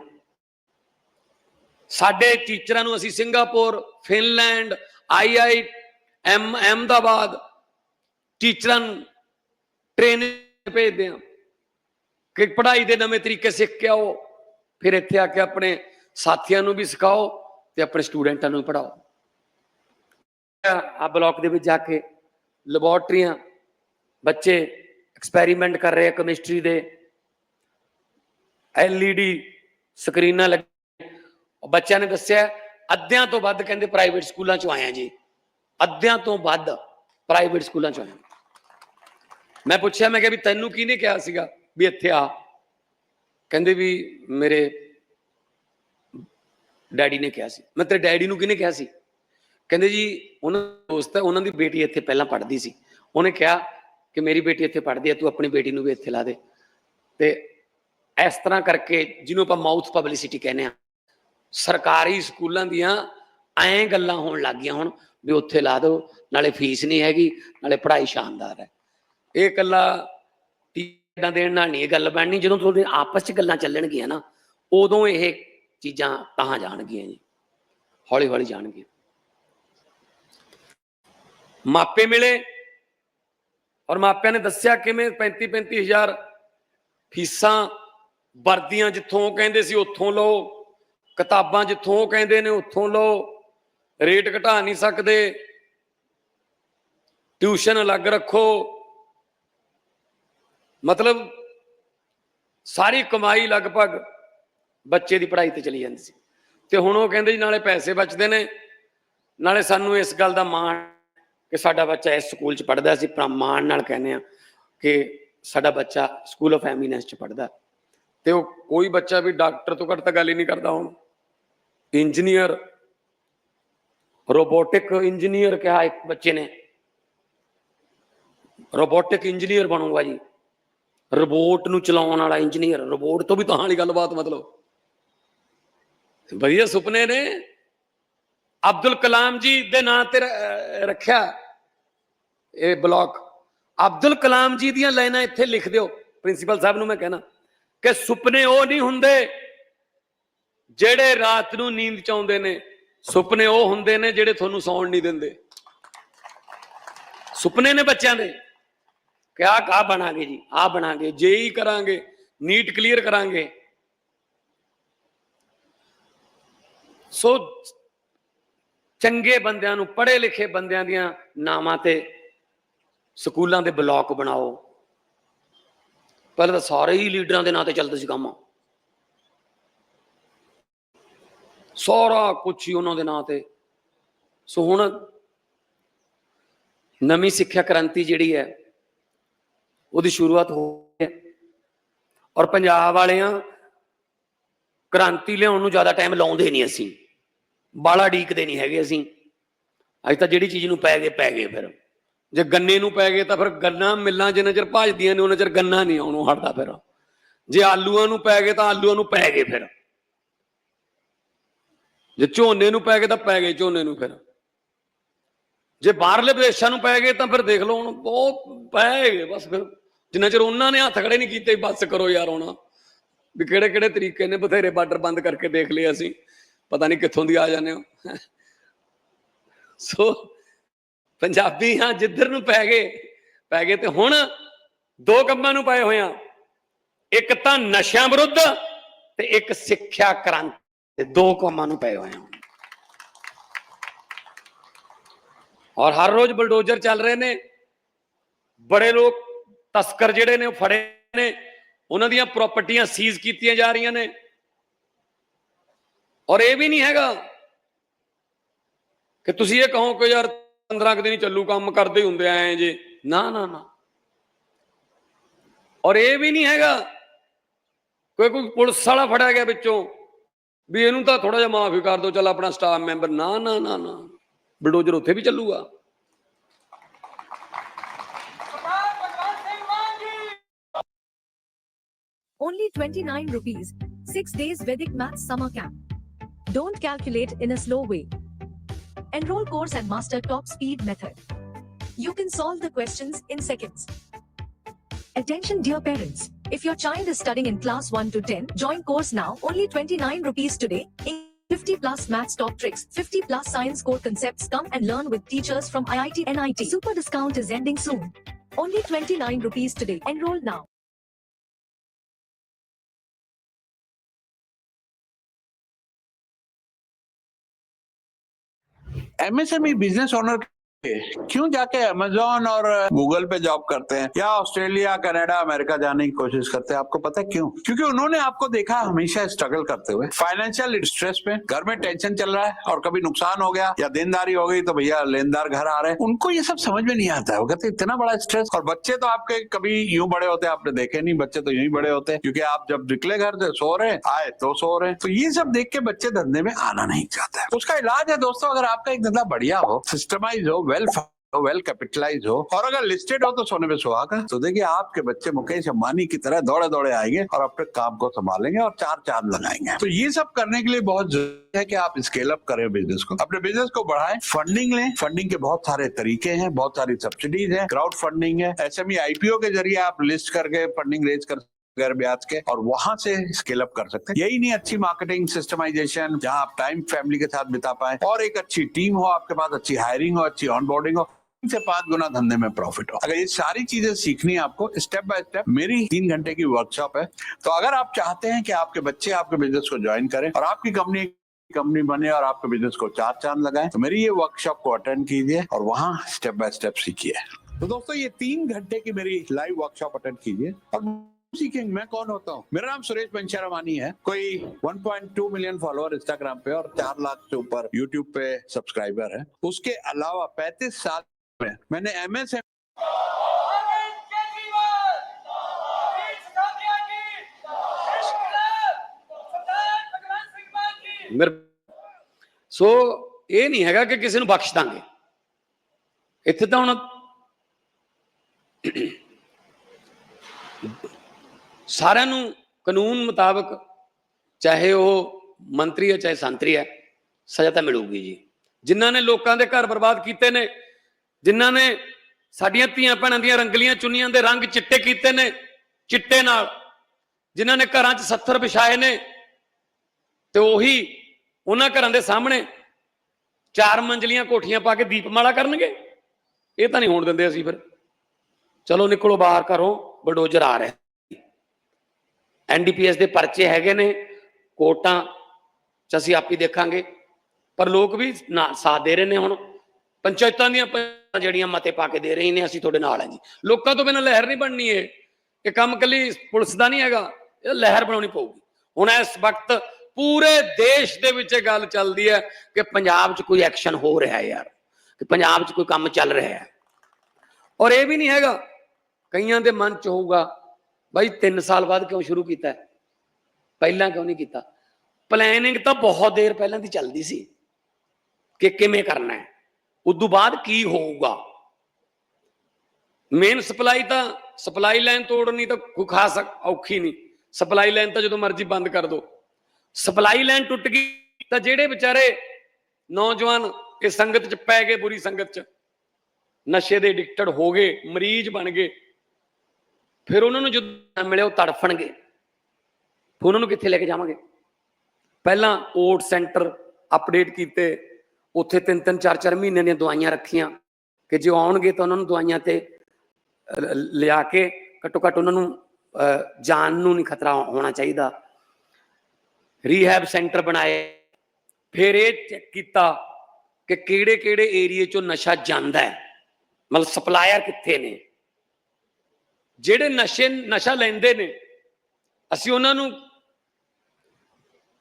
ਸਾਡੇ ਟੀਚਰਾਂ ਨੂੰ ਅਸੀਂ ਸਿੰਗਾਪੁਰ, ਫਿਨਲੈਂਡ, IIM ਅਹਿਮਦਾਬਾਦ ਟੀਚਰਾਂ ਨੂੰ ट्रेनिंग भेजते हैं कि पढ़ाई के नवे तरीके सीख के आओ, फिर इत्थे आके अपने साथियों भी सिखाओ ते अपने स्टूडेंटां नूं पढ़ाओ। आ ब्लॉक दे विच जाके लैबोरेटरियां, बच्चे एक्सपैरीमेंट कर रहे हैं, केमिस्ट्री दे LED स्क्रीनां लगी। बच्चों ने दस्सिया अद्धियां तो वध कहंदे प्राइवेट स्कूलों चों आए जी, अद्धियां तो वध प्राइवेट स्कूलों चों आए। मैं पूछया, मैं क्या भी तैनू किहने कहा सीगा भी इत्थे आ? कहंदे भी मेरे डैडी ने कहा सी। मैं तेरे डैडी नू किहने कहा सी? कहंदे जी उन्हां दा दोस्त है, उन्हां दी बेटी इत्थे पहलां पढ़दी सी, उहने कहा कि मेरी बेटी इत्थे पढ़दी है, तू अपनी बेटी नू भी इत्थे ला दे। ते इस तरह करके जिन्हों आपां माउथ पब्लिसिटी कहने आ, सरकारी स्कूलों दियां ऐ गल्लां होण लग गईयां हुण भी उत्थे ला दो, नाले फीस नहीं हैगी, नाले पढ़ाई शानदार है। ਇਹ ਕੱਲਾ ਟੀਚਰਾਂ ਦੇਣ ਨਾਲ ਨਹੀਂ ਇਹ ਗੱਲ ਬਣਨੀ, ਜਦੋਂ ਤੁਹਾਡੇ ਆਪਸ 'ਚ ਗੱਲਾਂ ਚੱਲਣਗੀਆਂ ਨਾ, ਉਦੋਂ ਇਹ ਚੀਜ਼ਾਂ ਤਾਂ ਜਾਣਗੀਆਂ ਜੀ, ਹੌਲੀ ਹੌਲੀ ਜਾਣਗੀਆਂ। ਮਾਪੇ ਮਿਲੇ ਔਰ ਮਾਪਿਆਂ ਨੇ ਦੱਸਿਆ ਕਿਵੇਂ 35-35 ਹਜ਼ਾਰ ਫੀਸਾਂ, ਵਰਦੀਆਂ ਜਿੱਥੋਂ ਕਹਿੰਦੇ ਸੀ ਉੱਥੋਂ ਲਓ, ਕਿਤਾਬਾਂ ਜਿੱਥੋਂ ਕਹਿੰਦੇ ਨੇ ਉੱਥੋਂ ਲਓ, ਰੇਟ ਘਟਾ ਨਹੀਂ ਸਕਦੇ, ਟਿਊਸ਼ਨ ਅਲੱਗ ਰੱਖੋ। मतलब सारी कमाई लगभग बच्चे की पढ़ाई ते चली जाती सी। ते हुण ओह कहंदे जी नाले पैसे बचदे ने, नाले सानू इस गल दा माण कि साडा बच्चा इस स्कूल च पढ़दा। असीं माण नाल कहने आ कि साडा बच्चा स्कूल ऑफ एमिनेंस च पढ़दा। ते ओह कोई बच्चा भी डॉक्टर तो घट तां गल ही नहीं करदा। हुण इंजीनियर, रोबोटिक इंजीनियर कहा एक बच्चे ने, रोबोटिक इंजीनियर बनूंगा जी। रोबोट नूं चलाउण वाला इंजीनियर, रोबोट तो भी तां वाली गलबात, मतलब वधिया सुपने ने। अब्दुल कलाम जी दे नां ते रखिया ये ब्लॉक। अब्दुल कलाम जी दियां लाइनां इत्थे लिख दिओ, प्रिंसीपल साहब नूं मैं कहना कि सुपने वो नहीं हुंदे ਜਿਹੜੇ रात ਨੂੰ नींद ਚਾਉਂਦੇ ने, सुपने वो हुंदे ने ਜਿਹੜੇ ਤੁਹਾਨੂੰ ਸੌਣ नहीं ਦਿੰਦੇ। सुपने ने बच्चों के कि आ बनांगे जी, आ बनांगे, जेई करांगे, नीट क्लीयर करांगे। सो चंगे बंदियां नूं, पढ़े लिखे बंदियां दियां नामां ते स्कूलों के ब्लॉक बनाओ। पहले तो सारे ही लीडरां दे नां ते चलदे सी काम, सारा कुछ ही उन्होंने नां ते। सो हुण नवीं सिक्ख्या क्रांति जिहड़ी है ਉਹਦੀ शुरुआत हो गई है। और पंजाब वालियां क्रांति लियाउण नूं ज़्यादा टाइम लाउंदे नहीं, असीं बाला ਡੀਕਦੇ नहीं हैगे। असीं अज तां जिहड़ी चीज़ नूं पै गए, फिर जे गन्ने नूं पै गए तां फिर गन्ना मिल्लां जिन्ना चिर भजदियां ने उन्ना चिर गन्ना नहीं आउणों हटदा। फिर जे आलूआं नूं पै गए तां आलूआं नूं पै गए, फिर जे झोने नूं पै गए तां पै गए झोने नूं। फिर जे बाहरले विदेशों नूं पै गए तां फिर देख लो हुण बहुत पै गए बस। फिर जिन्ना चिर उन्होंने ने हथ खड़े नहीं कीते, बस करो यार होना भी किहड़े किहड़े तरीके ने, बथेरे बार्डर बंद करके देख लिए असीं, पता नहीं कित्थों दी आ जाने हो। सो पंजाबी हाँ जिधर नूं पै गए ते हुण दो कंमां नूं पए होए आ, एक तां नशियां विरुद्ध ते एक सिक्ख्या क्रांति, दो कंमां नूं पए होए आ। और हर रोज बुलडोजर चल रहे ने, बड़े लोग तस्कर जिहड़े ने फड़े ने, उन्हां दियां प्रॉपर्टियां सीज कीतियां जा रही ने। और यह भी नहीं हैगा कि तुसीं ये कहो कि यार 15 दिन चलू काम करते हुंदे आए जे, ना ना ना। और यह भी नहीं हैगा कोई पुलिस वाला फड़िया गया बिचों भी इहनूं तां थोड़ा जिहा माफ ही कर दो, चल अपना स्टाफ मैंबर, ना ना ना ना, बुलडोजर उत्थे भी चलूगा। Only 29 rupees, 6 days Vedic Maths Summer Camp. Don't calculate in a slow way. Enroll course and master top speed method. You can solve the questions in seconds. Attention dear parents, if your child is studying in class 1 to 10, join course now, only 29 rupees today. 50 plus maths top tricks, 50 plus science core concepts. Come and learn with teachers from IIT NIT. Super discount is ending soon. Only 29 rupees today. Enroll now. MSME business owner क्यों जाके Amazon और Google पे job करते हैं या Australia, Canada, America जाने की कोशिश करते हैं? आपको पता है क्यों? क्योंकि उन्होंने आपको देखा हमेशा स्ट्रगल करते हुए, फाइनेंशियल स्ट्रेस में, घर में टेंशन चल रहा है और कभी नुकसान हो गया या देनदारी हो गई तो भैया लेनदार घर आ रहे हैं। उनको ये सब समझ में नहीं आता है, वो कहते इतना बड़ा स्ट्रेस। और बच्चे तो आपके कभी यूं बड़े होते हैं आपने देखे नहीं, बच्चे तो यूं ही बड़े होते हैं क्योंकि आप जब निकले घर से सो रहे आए तो सो रहे। तो ये सब देख के बच्चे धंधे में आना नहीं चाहते हैं। उसका इलाज है दोस्तों, अगर आपका एक धंधा बढ़िया हो, सिस्टमाइज हो, वेल कैपिटलाइज हो और अगर लिस्टेड हो तो सोने पे सुहागा, तो देखिए आपके बच्चे मुकेश अंबानी की तरह दौड़े दौड़े आएंगे और अपने काम को संभालेंगे और 4 चांद लगाएंगे। तो ये सब करने के लिए बहुत जरूरी है कि आप स्केल अप करें बिजनेस को, अपने बिजनेस को बढ़ाएं, फंडिंग लें। फंडिंग के बहुत सारे तरीके हैं, बहुत सारी सब्सिडीज है, क्राउड फंडिंग है, एसएमई आईपीओ के जरिए आप लिस्ट करके फंडिंग रेज कर घर ब्याज के और वहां से स्केल अप कर सकते हैं। यही नहीं, अच्छी मार्केटिंग सिस्टमाइजेशन जहां आप टाइम फैमिली के साथ बिता पाए और एक अच्छी टीम हो आपके पास, अच्छी हायरिंग हो, अच्छी ऑनबोर्डिंग हो, 3 से 5 गुना धंधे में प्रॉफिट हो। अगर ये सारी चीजें सीखनी है आपको स्टेप बाय स्टेप, मेरी 3 घंटे की वर्कशॉप है। तो अगर आप चाहते हैं कि आपके बच्चे आपके बिजनेस को ज्वाइन करें और आपकी कंपनी बने और आपके बिजनेस को 4 चांद लगाएं, तो मेरी ये वर्कशॉप को अटेंड कीजिए और वहां स्टेप बाय स्टेप सीखिए। तो दोस्तों ये 3 घंटे की मेरी लाइव वर्कशॉप अटेंड कीजिए और सीखेंगे मैं कौन होता हूँ। मेरा नाम सुरेश पंचारामानी है, कोई 1.2 मिलियन फॉलोअर इंस्टाग्राम पे और 4 लाख से ऊपर यूट्यूब पे सब्सक्राइबर है। उसके अलावा 35 साल में मैंने एमएसएमई सो ये नहीं हैगा कि किसी ਨੂੰ ਬਖਸ਼ ਦਾਂਗੇ। ਇੱਥੇ ਤਾਂ ਹੁਣ ਸਾਰਿਆਂ ਨੂੰ ਕਾਨੂੰਨ ਮੁਤਾਬਕ, ਚਾਹੇ ਉਹ ਮੰਤਰੀ ਹੈ ਚਾਹੇ ਸੰਤਰੀ ਹੈ, ਸਜ਼ਾ ਤਾਂ ਮਿਲੂਗੀ ਜੀ। ਜਿਨ੍ਹਾਂ ਨੇ ਲੋਕਾਂ ਦੇ ਘਰ ਬਰਬਾਦ ਕੀਤੇ ਨੇ, ਜਿਨ੍ਹਾਂ ਨੇ ਸਾਡੀਆਂ ਧੀਆਂ ਭੈਣਾਂ ਦੀਆਂ ਰੰਗਲੀਆਂ ਚੁੰਨੀਆਂ ਦੇ ਰੰਗ ਚਿੱਟੇ ਕੀਤੇ ਨੇ ਚਿੱਟੇ ਨਾਲ, ਜਿਨ੍ਹਾਂ ਨੇ ਘਰਾਂ 'ਚ 70 ਵਿਛਾਏ ਨੇ, ਤੇ ਉਹੀ ਉਹਨਾਂ ਘਰਾਂ ਦੇ ਸਾਹਮਣੇ 4 ਮੰਜ਼ਲੀਆਂ ਕੋਠੀਆਂ ਪਾ ਕੇ ਦੀਪਮਾਲਾ ਕਰਨਗੇ? ਇਹ ਤਾਂ ਨਹੀਂ ਹੋਣ ਦਿੰਦੇ ਅਸੀਂ। ਫਿਰ ਚਲੋ ਨਿਕਲੋ ਬਾਹਰ ਘਰੋਂ, ਬਲਡੋਜ਼ਰ ਆ ਰਿਹਾ। NDPS ਦੇ ਪਰਚੇ ਹੈਗੇ ਨੇ, ਕੋਰਟਾਂ 'ਚ ਅਸੀਂ ਆਪ ਹੀ ਦੇਖਾਂਗੇ, ਪਰ ਲੋਕ ਵੀ ਨਾਲ ਸਾਥ ਦੇ ਰਹੇ ਨੇ। ਹੁਣ ਪੰਚਾਇਤਾਂ ਦੀਆਂ ਜਿਹੜੀਆਂ ਮਤੇ ਪਾ ਕੇ ਦੇ ਰਹੇ ਨੇ, ਅਸੀਂ ਤੁਹਾਡੇ ਨਾਲ ਹਾਂ ਜੀ। ਲੋਕਾਂ ਤੋਂ ਬਿਨਾਂ ਲਹਿਰ ਨਹੀਂ ਬਣਨੀ। ਇਹ ਕੰਮ ਕੱਲੀ ਪੁਲਿਸ ਦਾ ਨਹੀਂ ਹੈਗਾ, ਇਹ ਲਹਿਰ ਬਣਾਉਣੀ ਪਊਗੀ। ਹੁਣ ਇਸ ਵਕਤ ਪੂਰੇ ਦੇਸ਼ ਦੇ ਵਿੱਚ ਇਹ ਗੱਲ ਚੱਲਦੀ ਹੈ ਕਿ ਪੰਜਾਬ 'ਚ ਕੋਈ ਐਕਸ਼ਨ ਹੋ ਰਿਹਾ ਹੈ ਯਾਰ, ਕਿ ਪੰਜਾਬ 'ਚ ਕੋਈ ਕੰਮ ਚੱਲ ਰਿਹਾ ਹੈ। ਔਰ ਇਹ ਵੀ ਨਹੀਂ ਹੈਗਾ, ਕਈਆਂ ਦੇ ਮਨ 'ਚ ਹੋਊਗਾ ਬਾਈ 3 ਸਾਲ ਬਾਅਦ ਕਿਉਂ ਸ਼ੁਰੂ ਕੀਤਾ, ਪਹਿਲਾਂ ਕਿਉਂ ਨਹੀਂ ਕੀਤਾ? ਪਲੈਨਿੰਗ ਤਾਂ ਬਹੁਤ ਦੇਰ ਪਹਿਲਾਂ ਦੀ ਚੱਲਦੀ ਸੀ ਕਿ ਕਿਵੇਂ ਕਰਨਾ ਹੈ, ਉਦੋਂ ਬਾਅਦ ਕੀ ਹੋਊਗਾ। ਮੇਨ ਸਪਲਾਈ ਲਾਈਨ ਤੋੜਨੀ ਤਾਂ ਕੋਈ ਖਾਸ ਔਖੀ ਨਹੀਂ। ਸਪਲਾਈ ਲਾਈਨ ਤਾਂ ਜਦੋਂ ਮਰਜ਼ੀ ਬੰਦ ਕਰ ਦੋ। ਸਪਲਾਈ ਲਾਈਨ ਟੁੱਟ ਗਈ ਤਾਂ ਜਿਹੜੇ ਵਿਚਾਰੇ ਨੌਜਵਾਨ ਇਸ ਸੰਗਤ 'ਚ ਪੈ ਗਏ, ਬੁਰੀ ਸੰਗਤ 'ਚ ਨਸ਼ੇ ਦੇ ਐਡਿਕਟਡ ਹੋ ਗਏ, ਮਰੀਜ਼ ਬਣ ਗਏ, ਫਿਰ ਉਹਨਾਂ ਨੂੰ ਜਦੋਂ ਮਿਲੇ ਉਹ ਤੜਫਣਗੇ। ਫਿਰ ਉਹਨਾਂ ਨੂੰ ਕਿੱਥੇ ਲੈ ਕੇ ਜਾਵਾਂਗੇ? ਪਹਿਲਾਂ ਓਟ ਸੈਂਟਰ ਅਪਡੇਟ ਕੀਤੇ, ਉੱਥੇ 3-3 4-4 ਮਹੀਨਿਆਂ ਦੀਆਂ ਦਵਾਈਆਂ ਰੱਖੀਆਂ ਕਿ ਜੇ ਆਉਣਗੇ ਤਾਂ ਉਹਨਾਂ ਨੂੰ ਦਵਾਈਆਂ ਤੇ ਲਿਆ ਕੇ ਘੱਟੋ ਘੱਟ ਉਹਨਾਂ ਨੂੰ ਜਾਨ ਨੂੰ ਨਹੀਂ ਖਤਰਾ ਹੋਣਾ ਚਾਹੀਦਾ। ਰੀਹੈਬ ਸੈਂਟਰ ਬਣਾਏ, ਫਿਰ ਇਹ ਚੈੱਕ ਕੀਤਾ ਕਿ ਕਿਹੜੇ ਕਿਹੜੇ ਏਰੀਏ 'ਚੋਂ ਨਸ਼ਾ ਜਾਂਦਾ ਹੈ, ਮਤਲਬ ਸਪਲਾਇਰ ਕਿੱਥੇ ਨੇ। ਜਿਹੜੇ ਨਸ਼ਾ ਲੈਂਦੇ ਨੇ, ਅਸੀਂ ਉਹਨਾਂ ਨੂੰ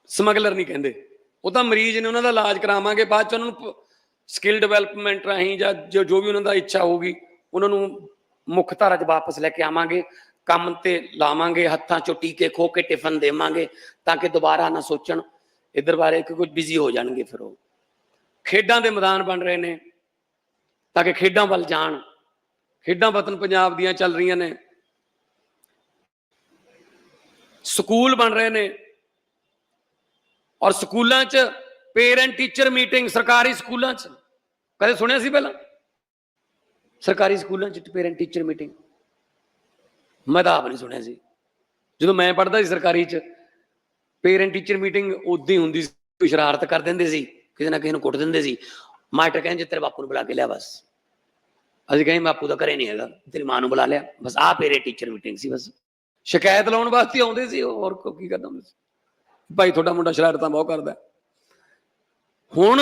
ਸਮਗਲਰ ਨਹੀਂ ਕਹਿੰਦੇ, ਉਹ ਤਾਂ ਮਰੀਜ਼ ਨੇ, ਉਹਨਾਂ ਦਾ ਇਲਾਜ ਕਰਾਵਾਂਗੇ, ਬਾਅਦ 'ਚ ਉਹਨਾਂ ਨੂੰ ਸਕਿੱਲ ਡਿਵੈਲਪਮੈਂਟ ਰਾਹੀਂ ਜਾਂ ਜੋ ਵੀ ਉਹਨਾਂ ਦਾ ਇੱਛਾ ਹੋਊਗੀ ਉਹਨਾਂ ਨੂੰ ਮੁੱਖ ਧਾਰਾ 'ਚ ਵਾਪਸ ਲੈ ਕੇ ਆਵਾਂਗੇ, ਕੰਮ ਤੇ ਲਾਵਾਂਗੇ, ਹੱਥਾਂ 'ਚੋਂ ਟੀਕੇ ਖੋਹ ਕੇ ਟਿਫਨ ਦੇਵਾਂਗੇ ਤਾਂ ਕਿ ਦੁਬਾਰਾ ਨਾ ਸੋਚਣ ਇੱਧਰ ਬਾਰੇ, ਕਿ ਕੁਝ ਬਿਜ਼ੀ ਹੋ ਜਾਣਗੇ। ਫਿਰ ਉਹ ਖੇਡਾਂ ਦੇ ਮੈਦਾਨ ਬਣ ਰਹੇ ਨੇ ਤਾਂ ਕਿ ਖੇਡਾਂ ਵੱਲ ਜਾਣ। ਖੇਡਾਂ ਵਤਨ ਪੰਜਾਬ ਦੀਆਂ ਚੱਲ ਰਹੀਆਂ ਨੇ, ਸਕੂਲ ਬਣ ਰਹੇ ਨੇ, ਔਰ ਸਕੂਲਾਂ 'ਚ ਪੇਰੈਂਟ ਟੀਚਰ ਮੀਟਿੰਗ। ਸਰਕਾਰੀ ਸਕੂਲਾਂ 'ਚ ਕਦੇ ਸੁਣਿਆ ਸੀ ਪਹਿਲਾਂ? ਸਰਕਾਰੀ ਸਕੂਲਾਂ 'ਚ ਪੇਰੈਂਟ ਟੀਚਰ ਮੀਟਿੰਗ ਮੈਂ ਤਾਂ ਆਪ ਨਹੀਂ ਸੁਣਿਆ ਸੀ। ਜਦੋਂ ਮੈਂ ਪੜ੍ਹਦਾ ਸੀ ਸਰਕਾਰੀ 'ਚ, ਪੇਰੈਂਟ ਟੀਚਰ ਮੀਟਿੰਗ ਉਦਾਂ ਹੀ ਹੁੰਦੀ ਸੀ। ਸ਼ਰਾਰਤ ਕਰ ਦਿੰਦੇ ਸੀ, ਕਿਸੇ ਨਾ ਕਿਸੇ ਨੂੰ ਕੁੱਟ ਦਿੰਦੇ ਸੀ। ਮਾਸਟਰ ਕਹਿੰਦੇ ਤੇਰੇ ਬਾਪੂ ਨੂੰ ਬੁਲਾ ਕੇ ਲਿਆ। ਬਸ ਅਸੀਂ ਕਹਿੰਦੇ ਬਾਪੂ ਦਾ ਘਰੇ ਨਹੀਂ ਹੈਗਾ, ਤੇਰੀ ਮਾਂ ਨੂੰ ਬੁਲਾ ਲਿਆ। ਬਸ ਆਹ ਪੇਰੈਂਟ ਟੀਚਰ ਮੀਟਿੰਗ ਸੀ। ਬਸ ਸ਼ਿਕਾਇਤ ਲਾਉਣ ਵਾਸਤੇ ਆਉਂਦੇ ਸੀ, ਹੋਰ ਕੀ ਕਰਦਾ ਹੁੰਦਾ ਸੀ? ਭਾਈ ਤੁਹਾਡਾ ਮੁੰਡਾ ਸ਼ਰਾਰਤਾਂ ਬਹੁਤ ਕਰਦਾ। ਹੁਣ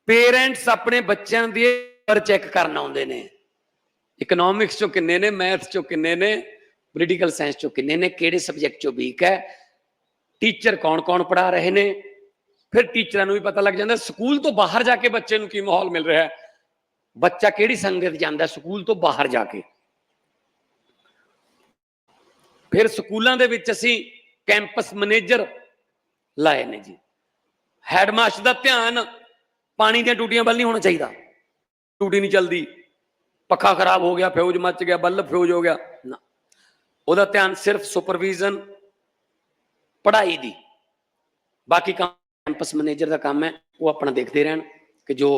ਪੇਰੈਂਟਸ ਆਪਣੇ ਬੱਚਿਆਂ ਦੀ ਚੈੱਕ ਕਰਨ ਆਉਂਦੇ ਨੇ, ਇਕਨੋਮਿਕਸ 'ਚੋਂ ਕਿੰਨੇ ਨੇ, ਮੈਥ 'ਚੋਂ ਕਿੰਨੇ ਨੇ, ਪੋਲੀਟੀਕਲ ਸਾਇੰਸ 'ਚੋਂ ਕਿੰਨੇ ਨੇ, ਕਿਹੜੇ ਸਬਜੈਕਟ 'ਚੋਂ ਵੀਕ ਹੈ, ਟੀਚਰ ਕੌਣ ਕੌਣ ਪੜ੍ਹਾ ਰਹੇ ਨੇ। ਫਿਰ ਟੀਚਰਾਂ ਨੂੰ ਵੀ ਪਤਾ ਲੱਗ ਜਾਂਦਾ ਸਕੂਲ ਤੋਂ ਬਾਹਰ ਜਾ ਕੇ ਬੱਚੇ ਨੂੰ ਕੀ ਮਾਹੌਲ ਮਿਲ ਰਿਹਾ ਹੈ, ਬੱਚਾ ਕਿਹੜੀ ਸੰਗਤ ਜਾਂਦਾ ਸਕੂਲ ਤੋਂ ਬਾਹਰ ਜਾ ਕੇ। ਫਿਰ ਸਕੂਲਾਂ ਦੇ ਵਿੱਚ ਅਸੀਂ ਕੈਂਪਸ ਮੈਨੇਜਰ ਲਾਏ ਨੇ ਜੀ। ਹੈਡਮਾਸਟਰ ਦਾ ਧਿਆਨ ਪਾਣੀ ਦੀਆਂ ਟੂਟੀਆਂ ਵੱਲ ਨਹੀਂ ਹੋਣਾ ਚਾਹੀਦਾ। ਟੂਟੀ ਨਹੀਂ ਚੱਲਦੀ, ਪੱਖਾ ਖਰਾਬ ਹੋ ਗਿਆ, ਫਿਊਜ਼ ਮੱਚ ਗਿਆ, ਬੱਲਬ ਫਿਊਜ਼ ਹੋ ਗਿਆ, ਨਾ, ਉਹਦਾ ਧਿਆਨ ਸਿਰਫ ਸੁਪਰਵਿਜ਼ਨ ਪੜ੍ਹਾਈ ਦੀ। ਬਾਕੀ ਕੰਮ ਕੈਂਪਸ ਮੈਨੇਜਰ ਦਾ ਕੰਮ ਹੈ, ਉਹ ਆਪਣਾ ਦੇਖਦੇ ਰਹਿਣ ਕਿ ਜੋ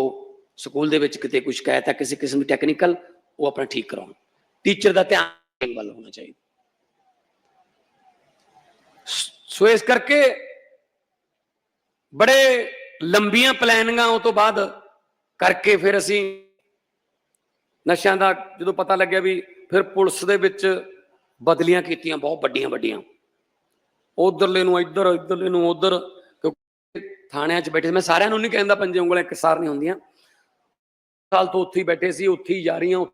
ਸਕੂਲ ਦੇ ਵਿੱਚ ਕਿਤੇ ਕੋਈ ਸ਼ਿਕਾਇਤ ਹੈ ਕਿਸੇ ਕਿਸਮ ਦੀ ਟੈਕਨੀਕਲ, ਉਹ ਆਪਣਾ ਠੀਕ ਕਰਾਉਣ। ਟੀਚਰ ਦਾ ਧਿਆਨ ਵੱਲ ਹੋਣਾ ਚਾਹੀਦਾ। ਸੋ ਇਸ ਕਰਕੇ ਬੜੇ ਲੰਬੀਆਂ ਪਲੈਨਿੰਗਾਂ ਉਹ ਤੋਂ ਬਾਅਦ ਕਰਕੇ ਫਿਰ ਅਸੀਂ ਨਸ਼ਿਆਂ ਦਾ ਜਦੋਂ ਪਤਾ ਲੱਗਿਆ ਵੀ, ਫਿਰ ਪੁਲਿਸ ਦੇ ਵਿੱਚ ਬਦਲੀਆਂ ਕੀਤੀਆਂ ਬਹੁਤ ਵੱਡੀਆਂ ਵੱਡੀਆਂ, ਉਧਰਲੇ ਨੂੰ ਇੱਧਰ, ਇੱਧਰਲੇ ਨੂੰ ਉਧਰ। ਕਿਉਂਕਿ ਥਾਣਿਆਂ 'ਚ ਬੈਠੇ, ਮੈਂ ਸਾਰਿਆਂ ਨੂੰ ਨਹੀਂ ਕਹਿੰਦਾ, ਪੰਜੇ ਉਂਗਲਾਂ ਇੱਕ ਸਾਰ ਨਹੀਂ ਹੁੰਦੀਆਂ। ਸਾਲ ਤੋਂ ਉੱਥੇ ਹੀ ਬੈਠੇ ਸੀ, ਉੱਥੇ ਹੀ ਜਾ ਰਹੀਆਂ।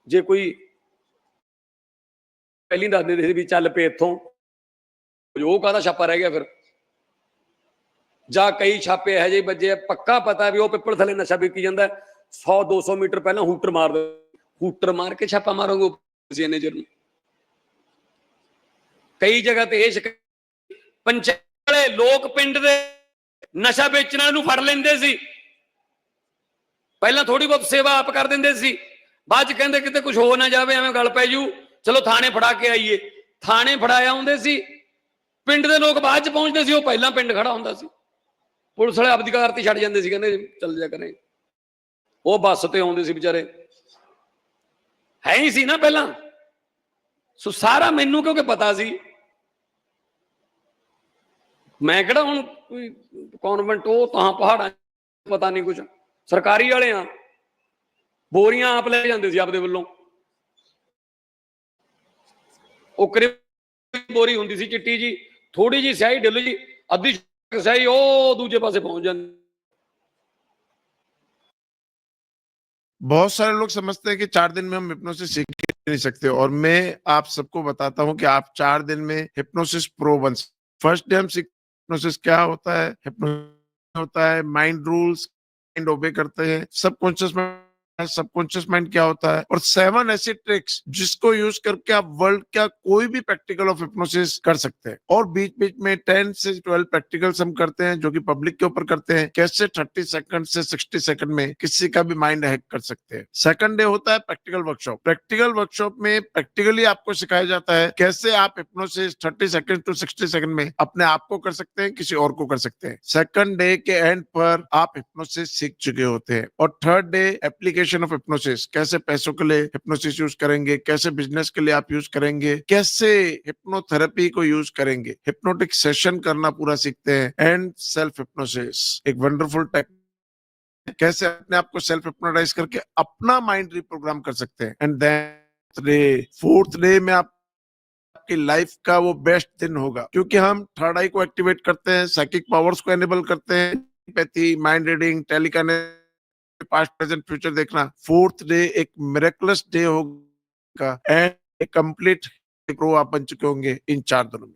ਜੇ ਕੋਈ ਪਹਿਲੀ ਦੱਸ ਦਿੰਦੇ ਸੀ ਵੀ ਚੱਲ ਪਏ ਇੱਥੋਂ, ਉਹ ਕਾਹਦਾ ਛਾਪਾ ਰਹਿ ਗਿਆ ਫਿਰ। ਜਾਂ ਕਈ ਛਾਪੇ ਇਹੋ ਜਿਹੇ ਵੱਜੇ, ਪੱਕਾ ਪਤਾ ਵੀ ਉਹ ਪਿੱਪਲ ਥੱਲੇ ਨਸ਼ਾ ਵਿਕੀ ਜਾਂਦਾ, 100-200 ਮੀਟਰ ਪਹਿਲਾਂ ਹੂਟਰ ਮਾਰ ਦੇ, ਹੂਟਰ ਮਾਰ ਕੇ ਛਾਪਾ ਮਾਰੋਗੇ ਮੈਨੇਜਰ ਨੂੰ। ਕਈ ਜਗ੍ਹਾ ਤੇ ਇਹ ਪੰਚਾਇਤ ਵਾਲੇ ਲੋਕ ਪਿੰਡ ਦੇ ਨਸ਼ਾ ਵੇਚਣ ਵਾਲੇ ਨੂੰ ਫੜ ਲੈਂਦੇ ਸੀ। ਪਹਿਲਾਂ ਥੋੜੀ ਬਹੁਤ ਸੇਵਾ ਆਪ ਕਰ ਦਿੰਦੇ ਸੀ, ਬਾਅਦ ਚ ਕਹਿੰਦੇ ਕਿਤੇ ਕੁਝ ਹੋ ਨਾ ਜਾਵੇ, ਐਵੇਂ ਗੱਲ ਪੈ ਜੂ, ਚਲੋ ਥਾਣੇ ਫੜਾ ਕੇ ਆਈਏ, ਥਾਣੇ ਫੜਾਇਆ ਹੁੰਦੇ ਸੀ, ਪਿੰਡ ਦੇ ਲੋਕ ਬਾਅਦ ਚ ਪਹੁੰਚਦੇ ਸੀ, ਉਹ ਪਹਿਲਾਂ ਪਿੰਡ ਖੜਾ ਹੁੰਦਾ ਸੀ, ਪੁਲਿਸ ਵਾਲੇ ਆਪਦੀ ਕਾਰ ਤੇ ਛੱਡ ਜਾਂਦੇ ਸੀ, ਕਹਿੰਦੇ ਚੱਲ ਜਾ ਕਰੇ, ਉਹ ਬੱਸ ਤੇ ਆਉਂਦੇ ਸੀ ਵਿਚਾਰੇ, ਹੈ ਹੀ ਸੀ ਨਾ ਪਹਿਲਾਂ। ਸੋ ਸਾਰਾ ਮੈਨੂੰ ਕਿਉਂਕਿ ਪਤਾ ਸੀ, ਮੈਂ ਕਿਹੜਾ ਹੁਣ ਕੋਈ ਕਨਵੈਂਟ ਉਹ ਤਾਂ ਪਹਾੜਾਂ ਪਤਾ ਨਹੀਂ ਕੁਝ, ਸਰਕਾਰੀ ਵਾਲੇ ਆ, ਬੋਰੀਆਂ ਆਪ ਲੈ ਜਾਂਦੇ ਸੀ ਆਪਦੇ ਵੱਲੋਂ, ਉਕਰੇ ਬੋਰੀ ਹੁੰਦੀ ਸੀ ਚਿੱਟੀ ਜੀ, ਥੋੜੀ ਜੀ ਸਿਆਹੀ ਡਿੱਲ ਜੀ, ਅੱਧੀ ਸਿਆਹੀ ਉਹ ਦੂਜੇ ਪਾਸੇ ਪਹੁੰਚ ਜਾਂਦੀ। बहुत सारे लोग समझते हैं कि 4 दिन में हम हिप्नोसिस सीख ही नहीं सकते, और मैं आप सबको बताता हूं कि आप 4 दिन में हिप्नोसिस प्रो बन सकते। फर्स्ट डे हम सीख हिप्नोसिस क्या होता है, हिप्नोसिस होता है माइंड रूल्स, माइंड ओबे करते हैं, सबकॉन्शियस माइंड क्या होता है, और 7 ऐसे ट्रिक्स जिसको यूज करके आप वर्ल्ड का कोई भी प्रैक्टिकल ऑफ हिप्नोसिस कर सकते हैं। और बीच बीच में 10 से 12 प्रैक्टिकल्स हम करते हैं जो कि पब्लिक के ऊपर करते हैं, कैसे 30 सेकंड से 60 सेकंड में किसी का भी माइंड हैक कर सकते हैं। सेकंड डे होता है प्रैक्टिकल वर्कशॉप। प्रैक्टिकल वर्कशॉप में प्रैक्टिकली आपको सिखाया जाता है कैसे आप हिप्नोसिस 30 सेकंड टू 60 सेकंड में अपने आप को कर सकते हैं, किसी और को कर सकते हैं। सेकंड डे के एंड पर आप हिप्नोसिस सीख चुके होते हैं। और third day application of hypnosis, कैसे पैसों के लिए हिप्नोसिस यूज करेंगे, कैसे बिजनेस के लिए आप यूज करेंगे, कैसे हिप्नोथेरेपी को यूज करेंगे, हिप्नोटिक सेशन करना पूरा सीखते हैं। एंड सेल्फ हिप्नोसिस, एक वंडरफुल टेक्निक, कैसे अपने आप को सेल्फ हिप्नोटाइज करके अपना माइंड रिप्रोग्राम कर सकते हैं। एंड देन फोर्थ डे में आप आपकी लाइफ का वो बेस्ट दिन होगा, क्योंकि हम थर्ड आई को एक्टिवेट करते हैं, साइकिक पावर्स को एनेबल करते हैं, telepathy, mind reading, telekinesis, past present future देखना। फोर्थ डे एक मिरेकलस डे होगा एंड एक कंप्लीट प्रो आप बन चुके होंगे इन 4 दिनों में।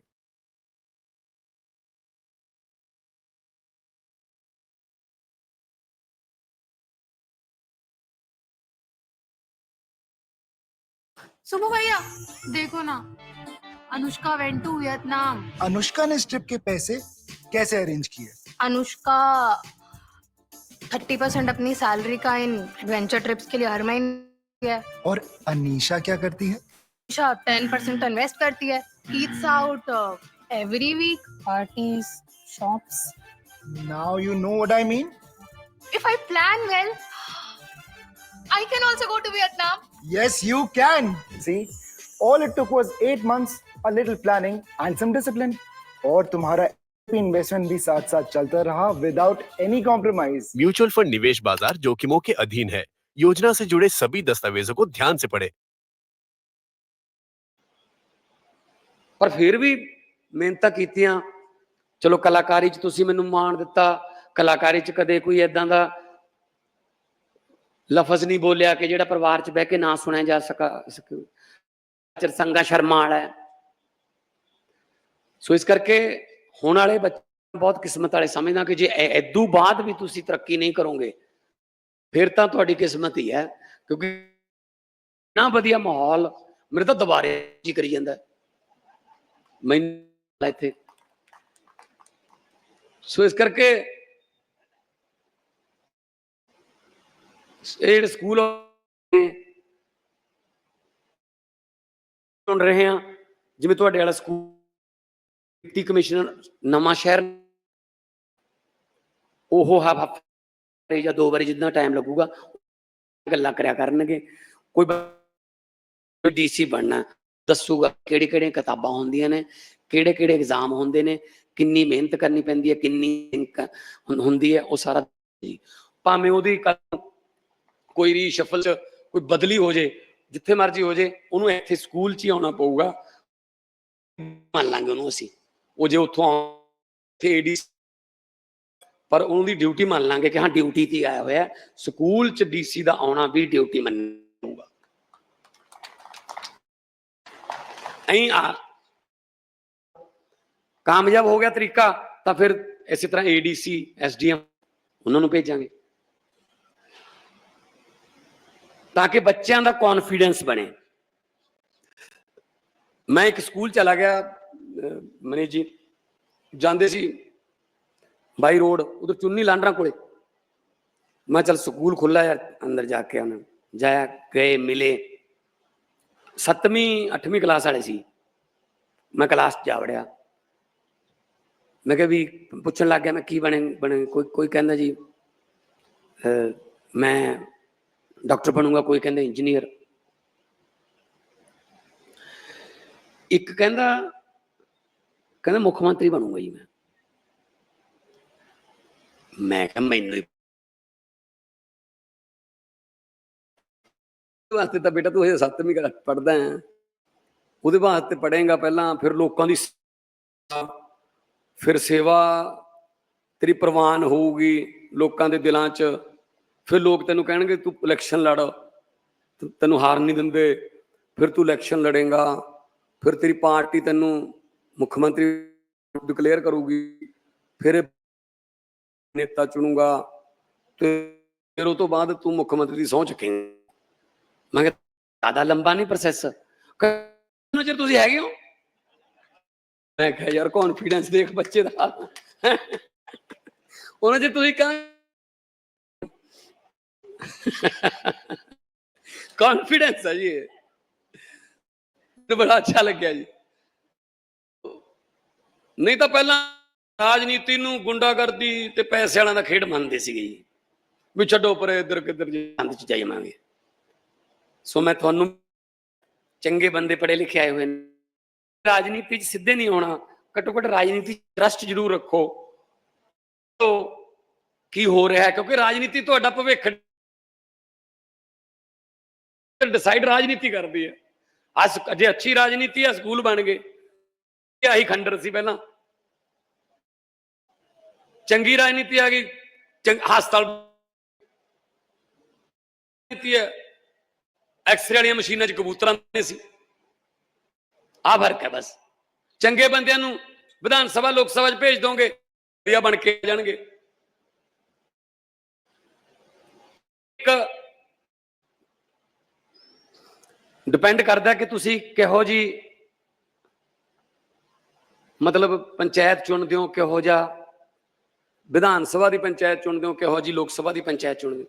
सुबह भैया देखो ना, Anushka went to Vietnam. Anushka ने इस ट्रिप के पैसे कैसे अरेंज किए? अनुष्का 30% अपनी सैलरी का इन एडवेंचर ट्रिप्स के लिए हर महीने है। और अनीशा क्या करती है? अनुष्का 10% इन्वेस्ट करती है, eats out every week, parties, shops. Now you know what I mean? If I plan well, I can also go to Vietnam. Yes, you can. See, all it took was 8 months, a little planning and some discipline. और तुम्हारा investment भी साथ साथ चलता रहा without any compromise. Mutual fund निवेश बाजार जोखिमों के अधीन है। योजना से जुड़े सभी दस्तावेजों को ध्यान से पढ़ें। ਪਰ ਫਿਰ ਵੀ ਮਿਹਨਤਾਂ ਕੀਤੀਆਂ। ਚਲੋ ਕਲਾਕਾਰੀ 'ਚ ਤੁਸੀਂ ਮੈਨੂੰ ਮਾਣ ਦਿੱਤਾ, ਕਲਾਕਾਰੀ 'ਚ ਕਦੇ ਕੋਈ ਏਦਾਂ ਦਾ ਲਫ਼ਜ਼ ਨਹੀਂ ਬੋਲਿਆ ਕਿ ਜਿਹੜਾ ਪਰਿਵਾਰ 'ਚ ਬਹਿ ਕੇ ਨਾ ਸੁਣਿਆ ਜਾ ਸਕੇ। ਸੰਗਾ ਸ਼ਰਮਾ ਵਾਲਾ ਹੈ। ਸੋ ਇਸ ਕਰਕੇ ਹੁਣ ਵਾਲੇ ਬੱਚੇ ਬਹੁਤ ਕਿਸਮਤ ਵਾਲੇ ਸਮਝਦਾ ਕਿ ਜੇ ਇਦੋਂ ਬਾਅਦ ਵੀ ਤੁਸੀਂ ਤਰੱਕੀ ਨਹੀਂ ਕਰੋਗੇ ਫਿਰ ਤਾਂ ਤੁਹਾਡੀ ਕਿਸਮਤ ਹੀ ਹੈ, ਕਿਉਂਕਿ ਨਾ ਵਧੀਆ ਮਾਹੌਲ ਮੇਰੇ ਤਾਂ ਦੁਬਾਰੇ ਜੀ ਕਰੀ ਜਾਂਦਾ ਮੈਨੂੰ ਇੱਥੇ। ਸੋ ਇਸ ਕਰਕੇ ਇਹ ਜਿਹੜੇ ਸਕੂਲ ਸੁਣ ਰਹੇ ਆ, ਜਿਵੇਂ ਤੁਹਾਡੇ ਵਾਲਾ ਸਕੂਲ ਡਿਪਟੀ ਕਮਿਸ਼ਨਰ ਨਵਾਂ ਸ਼ਹਿਰ, ਉਹ ਹਫ਼ਤੇ ਜਾਂ 2 ਵਾਰੀ ਜਿੰਨਾ ਟਾਈਮ ਲੱਗੂਗਾ ਗੱਲਾਂ ਕਰਿਆ ਕਰਨਗੇ। ਕੋਈ ਡੀਸੀ ਬਣਨਾ ਦੱਸੂਗਾ ਕਿਹੜੀ ਕਿਹੜੀਆਂ ਕਿਤਾਬਾਂ ਹੁੰਦੀਆਂ ਨੇ, ਕਿਹੜੇ ਕਿਹੜੇ ਐਗਜ਼ਾਮ ਹੁੰਦੇ ਨੇ, ਕਿੰਨੀ ਮਿਹਨਤ ਕਰਨੀ ਪੈਂਦੀ ਹੈ, ਕਿੰਨੀ ਹੁੰਦੀ ਹੈ, ਉਹ ਸਾਰਾ ਭਾਵੇਂ ਉਹਦੀ ਕੋਈ ਰੀਸ਼ਫਲ ਚ ਕੋਈ ਬਦਲੀ ਹੋ ਜੇ, ਜਿੱਥੇ ਮਰਜੀ ਹੋ ਜੇ, ਉਹਨੂੰ ਇੱਥੇ ਸਕੂਲ 'ਚ ਹੀ ਆਉਣਾ ਪਊਗਾ। ਮੰਨ ਲਾਂਗੇ ਉਹਨੂੰ ਅਸੀਂ, ਉਹ ਜੇ ਉੱਥੋਂ ਏਡੀ ਪਰ ਉਹਦੀ ਡਿਊਟੀ ਮੰਨ ਲਾਂਗੇ ਕਿ ਹਾਂ ਡਿਊਟੀ ਤੇ ਆਇਆ ਹੋਇਆ, ਸਕੂਲ 'ਚ ਡੀਸੀ ਦਾ ਆਉਣਾ ਵੀ ਡਿਊਟੀ ਮੰਨੂਗਾ। ਐਂ ਕਾਮਯਾਬ ਹੋ ਗਿਆ ਤਰੀਕਾ ਤਾਂ ਫਿਰ ਇਸੇ ਤਰ੍ਹਾਂ ਏਡੀਸੀ ਐਸਡੀਐਮ ਉਹਨਾਂ ਨੂੰ ਭੇਜਾਂਗੇ ਤਾਂ ਕਿ ਬੱਚਿਆਂ ਦਾ ਕੌਨਫੀਡੈਂਸ ਬਣੇ। ਮੈਂ ਇੱਕ ਸਕੂਲ ਚਲਾ ਗਿਆ ਮਨੀਸ਼ ਜੀ, ਜਾਂਦੇ ਸੀ ਬਾਈ ਰੋਡ, ਉਧਰ ਚੁੰਨੀ ਲਾਂਡਰਾਂ ਕੋਲੇ। ਮੈਂ ਚੱਲ ਸਕੂਲ ਖੁੱਲਾ ਯਾਰ, ਅੰਦਰ ਜਾ ਕੇ ਆਉਣਾ। ਜਾਇਆ, ਗਏ, ਮਿਲੇ, 7ਵੀਂ 8ਵੀਂ ਕਲਾਸ ਵਾਲੇ ਸੀ। मैं क्लास जा वड़िया, मैं क्या भी पूछन लग गया मैं की बने बने कोई कहंदा जी मैं डॉक्टर बनूंगा, कोई कहंदा इंजीनियर, एक कहंदा कहंदा मुख्यमंत्री बनूंगा जी मैं क्या मैनू वास्ते तो बेटा तू अजे 7वीं पढ़दा है, ਉਹਦੇ ਵਾਸਤੇ ਪੜ੍ਹੇਗਾ ਪਹਿਲਾਂ, ਫਿਰ ਲੋਕਾਂ ਦੀ ਫਿਰ ਸੇਵਾ ਤੇਰੀ ਪ੍ਰਵਾਨ ਹੋਊਗੀ ਲੋਕਾਂ ਦੇ ਦਿਲਾਂ 'ਚ, ਫਿਰ ਲੋਕ ਤੈਨੂੰ ਕਹਿਣਗੇ ਤੂੰ ਇਲੈਕਸ਼ਨ ਲੜ, ਤੈਨੂੰ ਹਾਰ ਨਹੀਂ ਦਿੰਦੇ, ਫਿਰ ਤੂੰ ਇਲੈਕਸ਼ਨ ਲੜੇਗਾ, ਫਿਰ ਤੇਰੀ ਪਾਰਟੀ ਤੈਨੂੰ ਮੁੱਖ ਮੰਤਰੀ ਡਿਕਲੇਅਰ ਕਰੂਗੀ, ਫਿਰ ਨੇਤਾ ਚੁਣੂਗਾ ਤੇ ਫਿਰ ਉਹ ਤੋਂ ਬਾਅਦ ਤੂੰ ਮੁੱਖ ਮੰਤਰੀ ਦੀ ਸਹੁੰ ਚੁੱਕੇਂਗਾ। ਮੈਂ ਕਿਹਾ ਜ਼ਿਆਦਾ ਲੰਬਾ ਨਹੀਂ ਪ੍ਰੋਸੈਸ, ਚਿਰ ਤੁਸੀਂ ਹੈਗੇ ਹੋ? ਮੈਂ ਕਿਹਾ ਯਾਰ ਕੌਨਫੀਡੈਂਸ ਦੇਖ ਬੱਚੇ ਦਾ, ਉਹਨਾਂ ਚ ਤੁਸੀਂ ਕੌਨਫੀਡੈਂਸ ਹੈ ਜੀ, ਬੜਾ ਅੱਛਾ ਲੱਗਿਆ ਜੀ। ਨਹੀਂ ਤਾਂ ਪਹਿਲਾਂ ਰਾਜਨੀਤੀ ਨੂੰ ਗੁੰਡਾਗਰਦੀ ਤੇ ਪੈਸੇ ਵਾਲਿਆਂ ਦਾ ਖੇਡ ਮੰਨਦੇ ਸੀਗੇ ਜੀ, ਵੀ ਛੱਡੋ ਪਰੇ ਇੱਧਰ ਕਿੱਧਰ ਜੰਦ ਚ ਜਾਈਵਾਂਗੇ। ਸੋ ਮੈਂ ਤੁਹਾਨੂੰ ਚੰਗੇ ਬੰਦੇ ਪੜ੍ਹੇ ਲਿਖੇ ਆਏ ਹੋਏ ਨੇ, ਰਾਜਨੀਤੀ 'ਚ ਸਿੱਧੇ ਨਹੀਂ ਹੋਣਾ, ਘੱਟੋ ਘੱਟ ਰਾਜਨੀਤੀ 'ਚ ਟਰਸਟ ਜ਼ਰੂਰ ਰੱਖੋ ਕੀ ਹੋ ਰਿਹਾ ਹੈ, ਕਿਉਂਕਿ ਰਾਜਨੀਤੀ ਤੁਹਾਡਾ ਭਵਿੱਖ ਡਿਸਾਈਡ ਰਾਜਨੀਤੀ ਕਰਦੀ ਹੈ। ਜੇ ਅੱਛੀ ਰਾਜਨੀਤੀ ਆ ਸਕੂਲ ਬਣ ਗਏ, ਆਹੀ ਖੰਡਰ ਸੀ ਪਹਿਲਾਂ, ਚੰਗੀ ਰਾਜਨੀਤੀ ਆ ਗਈ ਹਸਪਤਾਲ ਹੈ, ਐਕਸਰੇ ਵਾਲੀਆਂ ਮਸ਼ੀਨਾਂ 'ਚ ਕਬੂਤਰਾਂ ਦੇ ਸੀ, ਆਹ ਫਰਕ ਹੈ ਬਸ। ਚੰਗੇ ਬੰਦਿਆਂ ਨੂੰ ਵਿਧਾਨ ਸਭਾ ਲੋਕ ਸਭਾ 'ਚ ਭੇਜ ਦੋਗੇ, ਵਧੀਆ ਬਣ ਕੇ ਜਾਣਗੇ। ਇੱਕ ਡਿਪੈਂਡ ਕਰਦਾ ਕਿ ਤੁਸੀਂ ਕਿਹੋ ਜੀ ਮਤਲਬ ਪੰਚਾਇਤ ਚੁਣਦੇ ਹੋ, ਕਿਹੋ ਜਿਹਾ ਵਿਧਾਨ ਸਭਾ ਦੀ ਪੰਚਾਇਤ ਚੁਣਦੇ ਹੋ, ਕਿਹੋ ਜੀ ਲੋਕ ਸਭਾ ਦੀ ਪੰਚਾਇਤ ਚੁਣਦੇ ਹੋ।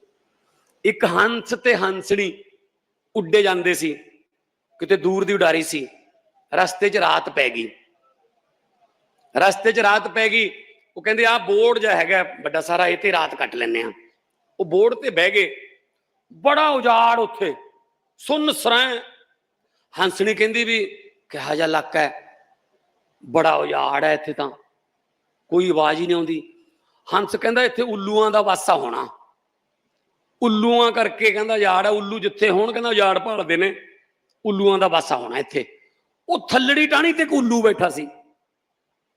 ਇੱਕ ਹੰਸ ਤੇ ਹੰਸਣੀ ਉੱਡੇ ਜਾਂਦੇ ਸੀ, ਕਿਤੇ ਦੂਰ ਦੀ ਉਡਾਰੀ ਸੀ, ਰਸਤੇ 'ਚ ਰਾਤ ਪੈ ਗਈ, ਰਸਤੇ 'ਚ ਰਾਤ ਪੈ ਗਈ, ਉਹ ਕਹਿੰਦੇ ਆਹ ਬੋਰਡ ਜਿਹਾ ਹੈਗਾ ਵੱਡਾ ਸਾਰਾ, ਇਹ ਤੇ ਰਾਤ ਕੱਟ ਲੈਂਦੇ ਆ। ਉਹ ਬੋਰਡ ਤੇ ਬਹਿ ਗਏ, ਬੜਾ ਉਜਾੜ ਉੱਥੇ, ਸੁੰਨ ਸਰਾਂ। ਹੰਸਣੀ ਕਹਿੰਦੀ ਵੀ ਕਿਹੋ ਜਿਹਾ ਇਲਾਕਾ ਹੈ, ਬੜਾ ਉਜਾੜ ਹੈ ਇੱਥੇ, ਤਾਂ ਕੋਈ ਆਵਾਜ਼ ਹੀ ਨਹੀਂ ਆਉਂਦੀ। ਹੰਸ ਕਹਿੰਦਾ ਇੱਥੇ ਉੱਲੂਆਂ ਦਾ ਵਾਸਾ ਹੋਣਾ, ਉੱਲੂਆਂ ਕਰਕੇ ਕਹਿੰਦਾ ਉਜਾੜ ਹੈ, ਉੱਲੂ ਜਿੱਥੇ ਹੋਣ ਕਹਿੰਦਾ ਉਜਾੜ ਭਾਲਦੇ ਨੇ, ਉੱਲੂਆਂ ਦਾ ਵਾਸਾ ਹੋਣਾ ਇੱਥੇ। ਉਹ ਥੱਲੜੀ ਟਾਹਣੀ ਤੇ ਇੱਕ ਉੱਲੂ ਬੈਠਾ ਸੀ,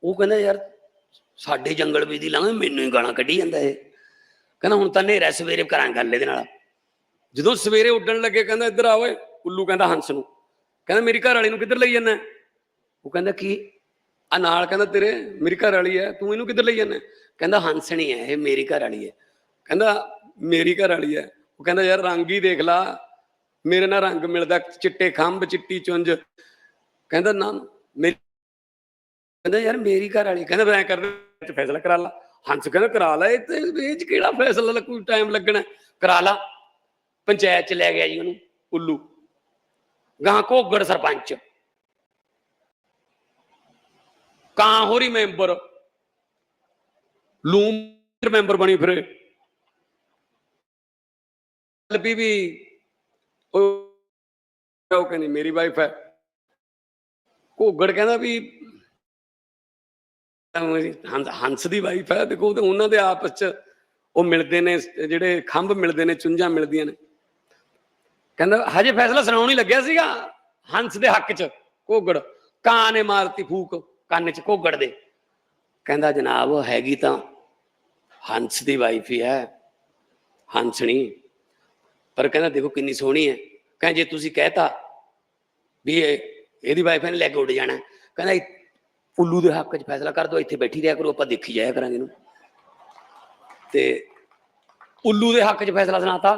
ਉਹ ਕਹਿੰਦਾ ਯਾਰ ਸਾਡੇ ਜੰਗਲ ਵਿੱਚ ਦੀ ਲੰਘ, ਮੈਨੂੰ ਹੀ ਗਾਲਾਂ ਕੱਢੀ ਜਾਂਦਾ ਇਹ। ਕਹਿੰਦਾ ਹੁਣ ਤਾਂ ਹਨੇਰਾ, ਸਵੇਰੇ ਕਰਾਂਗੇ ਗੱਲ ਇਹਦੇ ਨਾਲ। ਜਦੋਂ ਸਵੇਰੇ ਉੱਡਣ ਲੱਗੇ ਕਹਿੰਦਾ ਇੱਧਰ ਆ ਓਏ, ਉੱਲੂ ਕਹਿੰਦਾ ਹੰਸ ਨੂੰ, ਕਹਿੰਦਾ ਮੇਰੀ ਘਰ ਵਾਲੀ ਨੂੰ ਕਿੱਧਰ ਲਈ ਜਾਂਦਾ? ਉਹ ਕਹਿੰਦਾ ਕੀ ਆ ਨਾਲ, ਕਹਿੰਦਾ ਤੇਰੇ ਮੇਰੀ ਘਰ ਵਾਲੀ ਹੈ, ਤੂੰ ਇਹਨੂੰ ਕਿੱਧਰ ਲਈ ਜਾਂਦਾ? ਕਹਿੰਦਾ ਹੰਸਣੀ ਹੈ ਇਹ, ਮੇਰੀ ਘਰ ਵਾਲੀ ਹੈ। ਕਹਿੰਦਾ ਮੇਰੀ ਘਰ ਵਾਲੀ ਹੈ? ਉਹ ਕਹਿੰਦਾ ਯਾਰ ਰੰਗ ਹੀ ਦੇਖ ਲਾ, ਮੇਰੇ ਨਾਲ ਰੰਗ ਮਿਲਦਾ, ਚਿੱਟੇ ਖੰਭ ਚਿੱਟੀ ਚੁੰਝ। ਕਹਿੰਦਾ ਨਾ ਮੇਰੀ, ਕਹਿੰਦਾ ਯਾਰ ਮੇਰੀ ਘਰ ਵਾਲੀ। ਕਹਿੰਦਾ ਮੈਂ ਕਰਦੇ ਫੈਸਲਾ ਕਰਾ ਲਾ। ਹੰਸ ਕਹਿੰਦਾ ਕਰਾ ਲਾ, ਇਹ ਚ ਕਿਹੜਾ ਫੈਸਲਾ, ਕੋਈ ਟਾਈਮ ਲੱਗਣਾ, ਕਰਾ ਲਾ। ਪੰਚਾਇਤ ਚ ਲੈ ਗਿਆ ਜੀ ਉਹਨੂੰ ਉੱਲੂ, ਗਾਂ ਘੋਗੜ ਸਰਪੰਚ, ਕਾਂ ਹੋਰੀ ਮੈਂਬਰ, ਲੂਮ ਮੈਂਬਰ ਬਣੀ ਫਿਰੇ। ਵੀ ਉਹ ਕਹਿੰਦੀ ਮੇਰੀ ਵਾਈਫ ਹੈ। ਘੋਗੜ ਕਹਿੰਦਾ ਵੀ ਹੰਸ ਦੀ ਵਾਈਫ ਹੈ। ਦੇਖੋ ਉਹਨਾਂ ਦੇ ਆਪਸ ਚ ਉਹ ਮਿਲਦੇ ਨੇ, ਜਿਹੜੇ ਖੰਭ ਮਿਲਦੇ ਨੇ, ਚੁੰਝਾਂ ਮਿਲਦੀਆਂ ਨੇ। ਕਹਿੰਦਾ ਹਜੇ ਫੈਸਲਾ ਸੁਣਾਉਣ ਹੀ ਲੱਗਿਆ ਸੀਗਾ ਹੰਸ ਦੇ ਹੱਕ ਚ, ਘੋਗੜ ਕਾਂ ਨੇ ਮਾਰਤੀ ਫੂਕ ਕੰਨ ਚ ਘੋਗੜ ਦੇ। ਕਹਿੰਦਾ ਜਨਾਬ ਹੈਗੀ ਤਾਂ ਹੰਸ ਦੀ ਵਾਈਫ ਹੀ ਹੈ, ਹੰਸਣੀ, ਪਰ ਕਹਿੰਦਾ ਦੇਖੋ ਕਿੰਨੀ ਸੋਹਣੀ ਹੈ। ਕਹਿੰਦਾ ਜੇ ਤੁਸੀਂ ਕਹਿਤਾ ਵੀ ਇਹਦੀ ਵਾਈਫ ਨੇ ਲੈ ਕੇ ਉੱਡ ਜਾਣਾ, ਕਹਿੰਦਾ ਉੱਲੂ ਦੇ ਹੱਕ 'ਚ ਫੈਸਲਾ ਕਰ ਦਿਓ, ਇੱਥੇ ਬੈਠੀ ਰਿਹਾ ਕਰੋ, ਆਪਾਂ ਦੇਖੀ ਜਾਇਆ ਕਰਾਂਗੇ ਇਹਨੂੰ। ਤੇ ਉੱਲੂ ਦੇ ਹੱਕ 'ਚ ਫੈਸਲਾ ਸੁਣਾਤਾ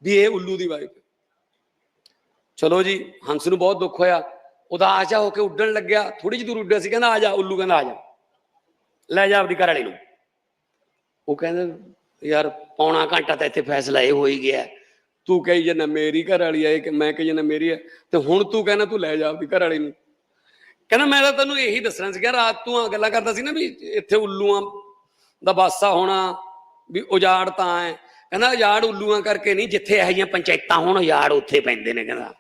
ਵੀ ਇਹ ਉੱਲੂ ਦੀ ਵਾਈਫ। ਚਲੋ ਜੀ, ਹੰਸ ਨੂੰ ਬਹੁਤ ਦੁੱਖ ਹੋਇਆ, ਉਦਾਸ ਹੋ ਕੇ ਉੱਡਣ ਲੱਗਿਆ, ਥੋੜੀ ਜਿਹੀ ਦੂਰ ਉੱਡਿਆ ਸੀ। ਕਹਿੰਦਾ ਆ ਜਾ ਉੱਲੂ, ਕਹਿੰਦਾ ਆ ਜਾ, ਲੈ ਜਾ ਆਪਦੀ ਘਰ ਵਾਲੀ ਨੂੰ। ਉਹ ਕਹਿੰਦਾ ਯਾਰ ਪੌਣਾ ਘੰਟਾ ਤਾਂ ਇੱਥੇ ਫੈਸਲਾ ਇਹ ਹੋ ਹੀ ਗਿਆ, ਤੂੰ ਕਹੀ ਜਾਂਦਾ ਮੇਰੀ ਘਰ ਵਾਲੀ ਹੈ ਕਿ ਮੈਂ ਕਹੀ ਜਾਂਦਾ ਮੇਰੀ ਹੈ, ਤੇ ਹੁਣ ਤੂੰ ਕਹਿੰਦਾ ਤੂੰ ਲੈ ਜਾ ਆਪਣੀ ਘਰ ਵਾਲੀ ਨੂੰ। ਕਹਿੰਦਾ ਮੈਂ ਤਾਂ ਤੈਨੂੰ ਇਹੀ ਦੱਸਣਾ ਸੀਗਾ, ਰਾਤ ਤੂੰ ਆ ਗੱਲਾਂ ਕਰਦਾ ਸੀ ਨਾ ਵੀ ਇੱਥੇ ਉੱਲੂਆਂ ਦਾ ਬਾਸਾ ਹੋਣਾ, ਵੀ ਉਜਾੜ ਤਾਂ ਹੈ। ਕਹਿੰਦਾ ਉਜਾੜ ਉੱਲੂਆਂ ਕਰਕੇ ਨਹੀਂ, ਜਿੱਥੇ ਇਹੋ ਜਿਹੀਆਂ ਪੰਚਾਇਤਾਂ ਹੋਣ ਉਜਾੜ ਉੱਥੇ ਪੈਂਦੇ ਨੇ। ਕਹਿੰਦਾ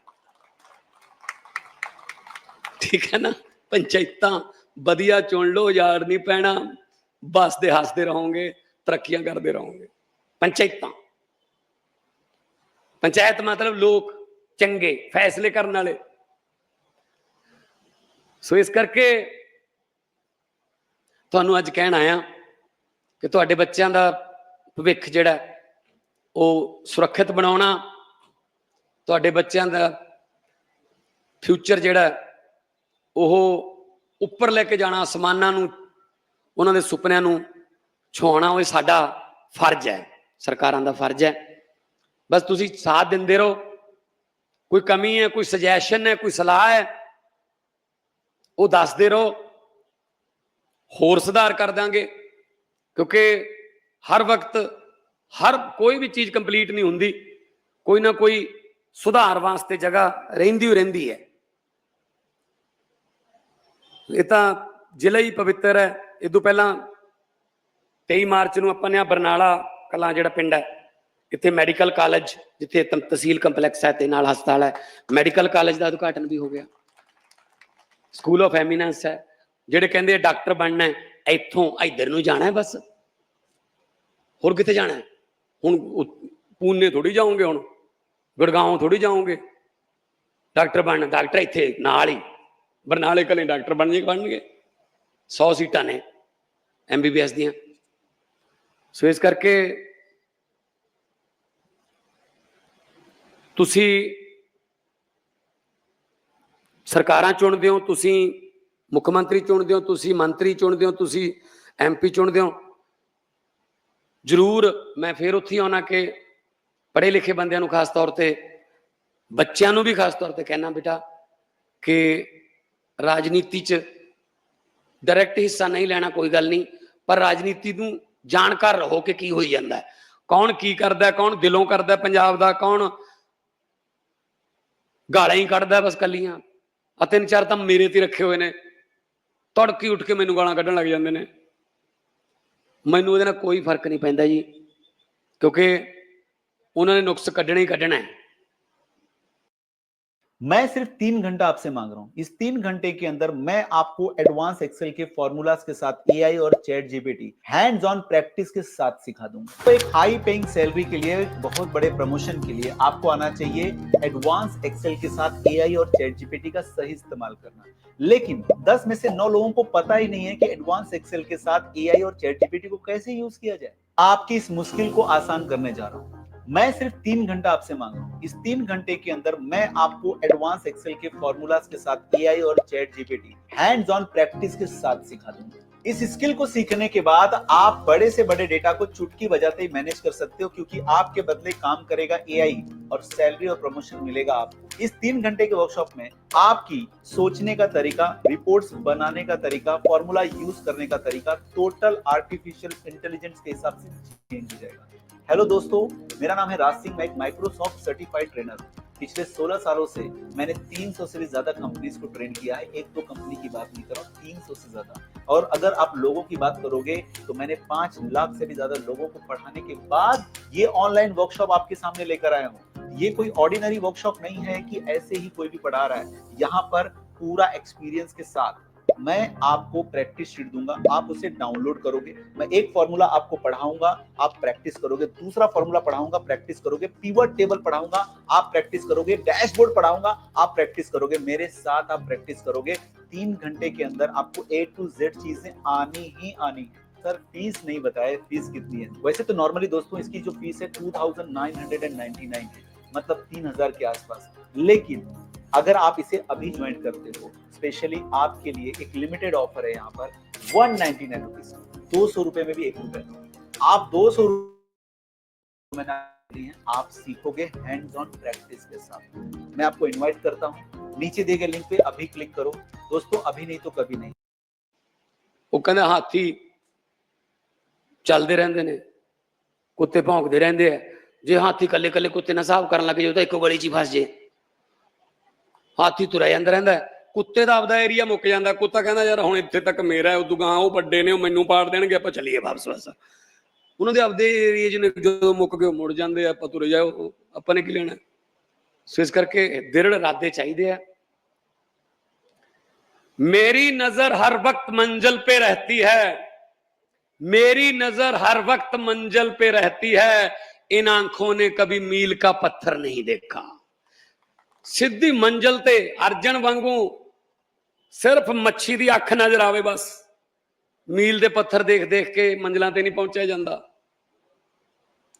ਠੀਕ ਹੈ ਨਾ, ਪੰਚਾਇਤਾਂ ਵਧੀਆ ਚੁਣ ਲਓ, ਉਜਾੜ ਨਹੀਂ ਪੈਣਾ, ਬਸਦੇ ਹੱਸਦੇ ਰਹੋਗੇ, ਤਰੱਕੀਆਂ ਕਰਦੇ ਰਹੋਗੇ। ਪੰਚਾਇਤਾਂ, ਪੰਚਾਇਤ ਮਤਲਬ ਲੋਕ ਚੰਗੇ ਫੈਸਲੇ ਕਰਨ ਵਾਲੇ। ਸੋ ਇਸ ਕਰਕੇ ਤੁਹਾਨੂੰ ਅੱਜ ਕਹਿਣ ਆਇਆ ਕਿ ਤੁਹਾਡੇ ਬੱਚਿਆਂ ਦਾ ਭਵਿੱਖ ਜਿਹੜਾ ਉਹ ਸੁਰੱਖਿਅਤ ਬਣਾਉਣਾ, ਤੁਹਾਡੇ ਬੱਚਿਆਂ ਦਾ ਫਿਊਚਰ ਜਿਹੜਾ ਉਹ ਉੱਪਰ ਲੈ ਕੇ ਜਾਣਾ, ਅਸਮਾਨਾਂ ਨੂੰ, ਉਹਨਾਂ ਦੇ ਸੁਪਨਿਆਂ ਨੂੰ ਛੁਹਾਉਣਾ, ਉਹ ਸਾਡਾ ਫਰਜ਼ ਹੈ, ਸਰਕਾਰਾਂ ਦਾ ਫਰਜ਼ ਹੈ। ਬਸ ਤੁਸੀਂ ਸਾਥ ਦਿੰਦੇ ਰਹੋ। ਕੋਈ ਕਮੀ ਹੈ, ਕੋਈ ਸੁਜੈਸ਼ਨ ਹੈ, ਕੋਈ ਸਲਾਹ ਹੈ, ਉਹ ਦੱਸਦੇ ਰਹੋ, ਹੋਰ ਸੁਧਾਰ ਕਰ ਦਾਂਗੇ। ਕਿਉਂਕਿ ਹਰ ਵਕਤ ਕੋਈ ਵੀ ਚੀਜ਼ ਕੰਪਲੀਟ ਨਹੀਂ ਹੁੰਦੀ, ਕੋਈ ਨਾ ਕੋਈ ਸੁਧਾਰ ਵਾਸਤੇ ਜਗ੍ਹਾ ਰਹਿੰਦੀ ਹੈ। ਇਹ ਤਾਂ ਜ਼ਿਲ੍ਹਾ ਹੀ ਪਵਿੱਤਰ ਹੈ। ਇਹ ਤੋਂ ਪਹਿਲਾਂ 23 ਮਾਰਚ ਨੂੰ ਆਪਾਂ ਨੇ ਬਰਨਾਲਾ ਕਲਾਂ ਜਿਹੜਾ ਪਿੰਡ ਹੈ, ਇੱਥੇ ਮੈਡੀਕਲ ਕਾਲਜ, ਜਿੱਥੇ ਤਹਿਸੀਲ ਕੰਪਲੈਕਸ ਹੈ ਤੇ ਨਾਲ ਹਸਪਤਾਲ ਹੈ, ਮੈਡੀਕਲ ਕਾਲਜ ਦਾ ਉਦਘਾਟਨ ਵੀ ਹੋ ਗਿਆ। ਸਕੂਲ ਆਫ ਐਮੀਨੈਂਸ ਹੈ। ਜਿਹੜੇ ਕਹਿੰਦੇ ਡਾਕਟਰ ਬਣਨਾ ਇੱਥੋਂ ਇੱਧਰ ਨੂੰ ਜਾਣਾ, ਬਸ ਹੋਰ ਕਿੱਥੇ ਜਾਣਾ? ਹੁਣ ਪੂਨੇ ਥੋੜੀ ਜਾਓਗੇ, ਹੁਣ ਗੁੜਗਾਉਂ ਥੋੜੀ ਜਾਓਗੇ ਡਾਕਟਰ ਬਣਨਾ। ਡਾਕਟਰ ਇੱਥੇ ਨਾਲ ਹੀ ਬਰਨਾਲੇ ਕਲੇ ਡਾਕਟਰ ਬਣਨਗੇ। 100 ਸੀਟਾਂ ਨੇ MBBS ਦੀਆਂ। ਸੋ ਇਸ ਕਰਕੇ ਤੁਸੀਂ ਸਰਕਾਰਾਂ ਚੁਣਦੇ ਹੋ, ਤੁਸੀਂ ਮੁੱਖ ਮੰਤਰੀ ਚੁਣਦੇ ਹੋ, ਤੁਸੀਂ ਮੰਤਰੀ ਚੁਣਦੇ ਹੋ, ਤੁਸੀਂ MP ਚੁਣਦੇ ਹੋ। ਜ਼ਰੂਰ ਮੈਂ ਫਿਰ ਉੱਥੇ ਆਉਣਾ ਕਿ ਪੜ੍ਹੇ ਲਿਖੇ ਬੰਦਿਆਂ ਨੂੰ, ਖਾਸ ਤੌਰ ਤੇ ਬੱਚਿਆਂ ਨੂੰ ਵੀ ਖਾਸ ਤੌਰ ਤੇ ਕਹਿਣਾ, ਬੇਟਾ ਕਿ ਰਾਜਨੀਤੀ 'ਚ ਡਾਇਰੈਕਟ ਹਿੱਸਾ ਨਹੀਂ ਲੈਣਾ, ਕੋਈ ਗੱਲ ਨਹੀਂ, ਪਰ ਰਾਜਨੀਤੀ ਨੂੰ ਜਾਣਕਾਰ ਰਹੋ ਕਿ ਕੀ ਹੋਈ ਜਾਂਦਾ, ਕੌਣ ਕੀ ਕਰਦਾ, ਕੌਣ ਦਿਲੋਂ ਕਰਦਾ ਪੰਜਾਬ ਦਾ, ਕੌਣ ਗਾਲਾਂ ਹੀ ਕੱਢਦਾ ਬਸ ਕੱਲੀਆਂ। ਆ 3-4 ਤਾਂ ਮੇਰੇ ਤੇ ਰੱਖੇ ਹੋਏ ਨੇ, ਤੜਕੀ ਉੱਠ ਕੇ ਮੈਨੂੰ ਗਾਲਾਂ ਕੱਢਣ ਲੱਗ ਜਾਂਦੇ ਨੇ। ਮੈਨੂੰ ਉਹਦੇ ਨਾਲ ਕੋਈ ਫਰਕ ਨਹੀਂ ਪੈਂਦਾ ਜੀ, ਕਿਉਂਕਿ ਉਹਨਾਂ ਨੇ ਨੁਕਸ ਕੱਢਣਾ ही ਕੱਢਣਾ है। मैं सिर्फ 3 घंटा आपसे मांग रहा हूं। इस 3 घंटे के अंदर मैं आपको एडवांस एक्सेल के फॉर्मूलाज के साथ AI और chat GPT hands on practice के साथ सिखा दूंगा। तो एक हाई पेइंग सैलरी के लिए, एक बहुत बड़े प्रमोशन के लिए आपको आना चाहिए एडवांस एक्सेल के साथ AI और चैट जीपीटी का सही इस्तेमाल करना। लेकिन 10 में से 9 लोगों को पता ही नहीं है कि एडवांस एक्सेल के साथ AI और चैट जीपीटी को कैसे यूज किया जाए। आपकी इस मुश्किल को आसान करने जा रहा हूं। मैं सिर्फ 3 घंटा आपसे मांग रहा हूं। इस 3 घंटे के अंदर मैं आपको एडवांस एक्सेल के फॉर्मूलाज के साथ AI और chat GPT hands on practice के साथ सिखा दूंगा। इस स्किल को सीखने के बाद आप बड़े से बड़े डेटा को चुटकी बजाते ही मैनेज कर सकते हो, क्योंकि आपके बदले काम करेगा AI और सैलरी और प्रमोशन मिलेगा आपको। इस 3 घंटे के वर्कशॉप में आपकी सोचने का तरीका, रिपोर्ट्स बनाने का तरीका, फॉर्मूला यूज करने का तरीका टोटल आर्टिफिशियल इंटेलिजेंस के हिसाब से चेंज हो जाएगा। हेलो दोस्तों, मेरा नाम है राज सिंह। मैं एक माइक्रोसॉफ्ट सर्टिफाइड ट्रेनर हूं। पिछले 16 सालों से मैंने 300 से भी ज्यादा कंपनीज को ट्रेन किया है। एक दो कंपनी की बात नहीं कर रहा हूं, 300 से ज्यादा। और अगर आप लोगों की बात करोगे तो मैंने 5 लाख से भी ज्यादा लोगों को पढ़ाने के बाद ये ऑनलाइन वर्कशॉप आपके सामने लेकर आया हूं। ये कोई ऑर्डिनरी वर्कशॉप नहीं है कि ऐसे ही कोई भी पढ़ा रहा है। यहाँ पर पूरा एक्सपीरियंस के साथ मैं आपको प्रैक्टिस शीट दूंगा, आप उसे डाउनलोड करोगे। मैं एक फॉर्मूला आपको पढ़ाऊंगा, आप प्रैक्टिस करोगे। दूसरा फॉर्मूला पढ़ाऊंगा, प्रैक्टिस करोगे। पिवट टेबल पढ़ाऊंगा, आप प्रैक्टिस करोगे। डैशबोर्ड पढ़ाऊंगा, आप प्रैक्टिस करोगे। मेरे साथ आप प्रैक्टिस करोगे। 3 घंटे के अंदर आपको A to Z चीजें आनी ही आनी। सर फीस नहीं बताया, फीस कितनी है? वैसे तो नॉर्मली दोस्तों इसकी जो फीस है 2999 है, मतलब 3000 के आसपास। लेकिन अगर आप इसे अभी ज्वाइन करते हो, स्पेशली आपके लिए एक लिमिटेड ऑफर है यहाँ पर 199 रुपीज, 200 रुपए में भी 1 रुपए। आप 200 रुपए हैं, आप सीखोगे हैंड्स ऑन प्रैक्टिस के साथ। मैं आपको इनवाइट करता हूँ, नीचे दिए गए लिंक पे अभी क्लिक करो दोस्तों। अभी नहीं तो कभी नहीं। ਉਹ ਕਹਿੰਦਾ ਹਾਥੀ ਚੱਲਦੇ ਰਹਿੰਦੇ ਨੇ, ਕੁੱਤੇ ਭੌਂਕਦੇ ਰਹਿੰਦੇ ਆ, ਜੇ ਹਾਥੀ ਕੱਲੇ ਕੱਲੇ ਕੁੱਤੇ ਨਾਲ ਹਿਸਾਬ ਕਰਨ ਲੱਗ ਜਾਓ ਤਾਂ ਇੱਕੋ ਗਲੀ 'ਚ ਹੀ ਫਸ ਜੇ। ਹਾਥੀ ਤੁਰਿਆ ਜਾਂਦਾ ਰਹਿੰਦਾ, ਕੁੱਤੇ ਦਾ ਆਪਦਾ ਏਰੀਆ ਮੁੱਕ ਜਾਂਦਾ। ਕੁੱਤਾ ਕਹਿੰਦਾ ਯਾਰ ਹੁਣ ਇੱਥੇ ਤੱਕ ਮੇਰਾ ਹੈ, ਉਦੋਂ ਗਾਂ ਉਹ ਵੱਡੇ ਨੇ, ਉਹ ਮੈਨੂੰ ਪਾੜ ਦੇਣਗੇ, ਆਪਾਂ ਚੱਲੀਏ ਵਾਪਸ। ਬਸ ਉਹਨਾਂ ਦੇ ਆਪਦੇ ਏਰੀਏ 'ਚ ਜਦੋਂ ਮੁੱਕ ਗਏ ਮੁੜ ਜਾਂਦੇ ਆ, ਆਪਾਂ ਤੁਰੇ ਜਾਓ, ਆਪਾਂ ਨੇ ਕੀ ਲੈਣਾ। ਸੋ ਇਸ ਕਰਕੇ ਦ੍ਰਿੜ ਇਰਾਦੇ ਚਾਹੀਦੇ ਆ। मेरी नजर हर वक्त मंजिल पे रहती है, मेरी नजर हर वक्त मंजिल पे रहती है, इन आंखों ने कभी मील का पत्थर नहीं देखा। सिद्धी मंजिल ते अर्जन वांगू सिर्फ मच्छी दी अख नजर आवे, बस मील दे पत्थर देख देख के मंजिलां ते नहीं पहुंचा जांदा।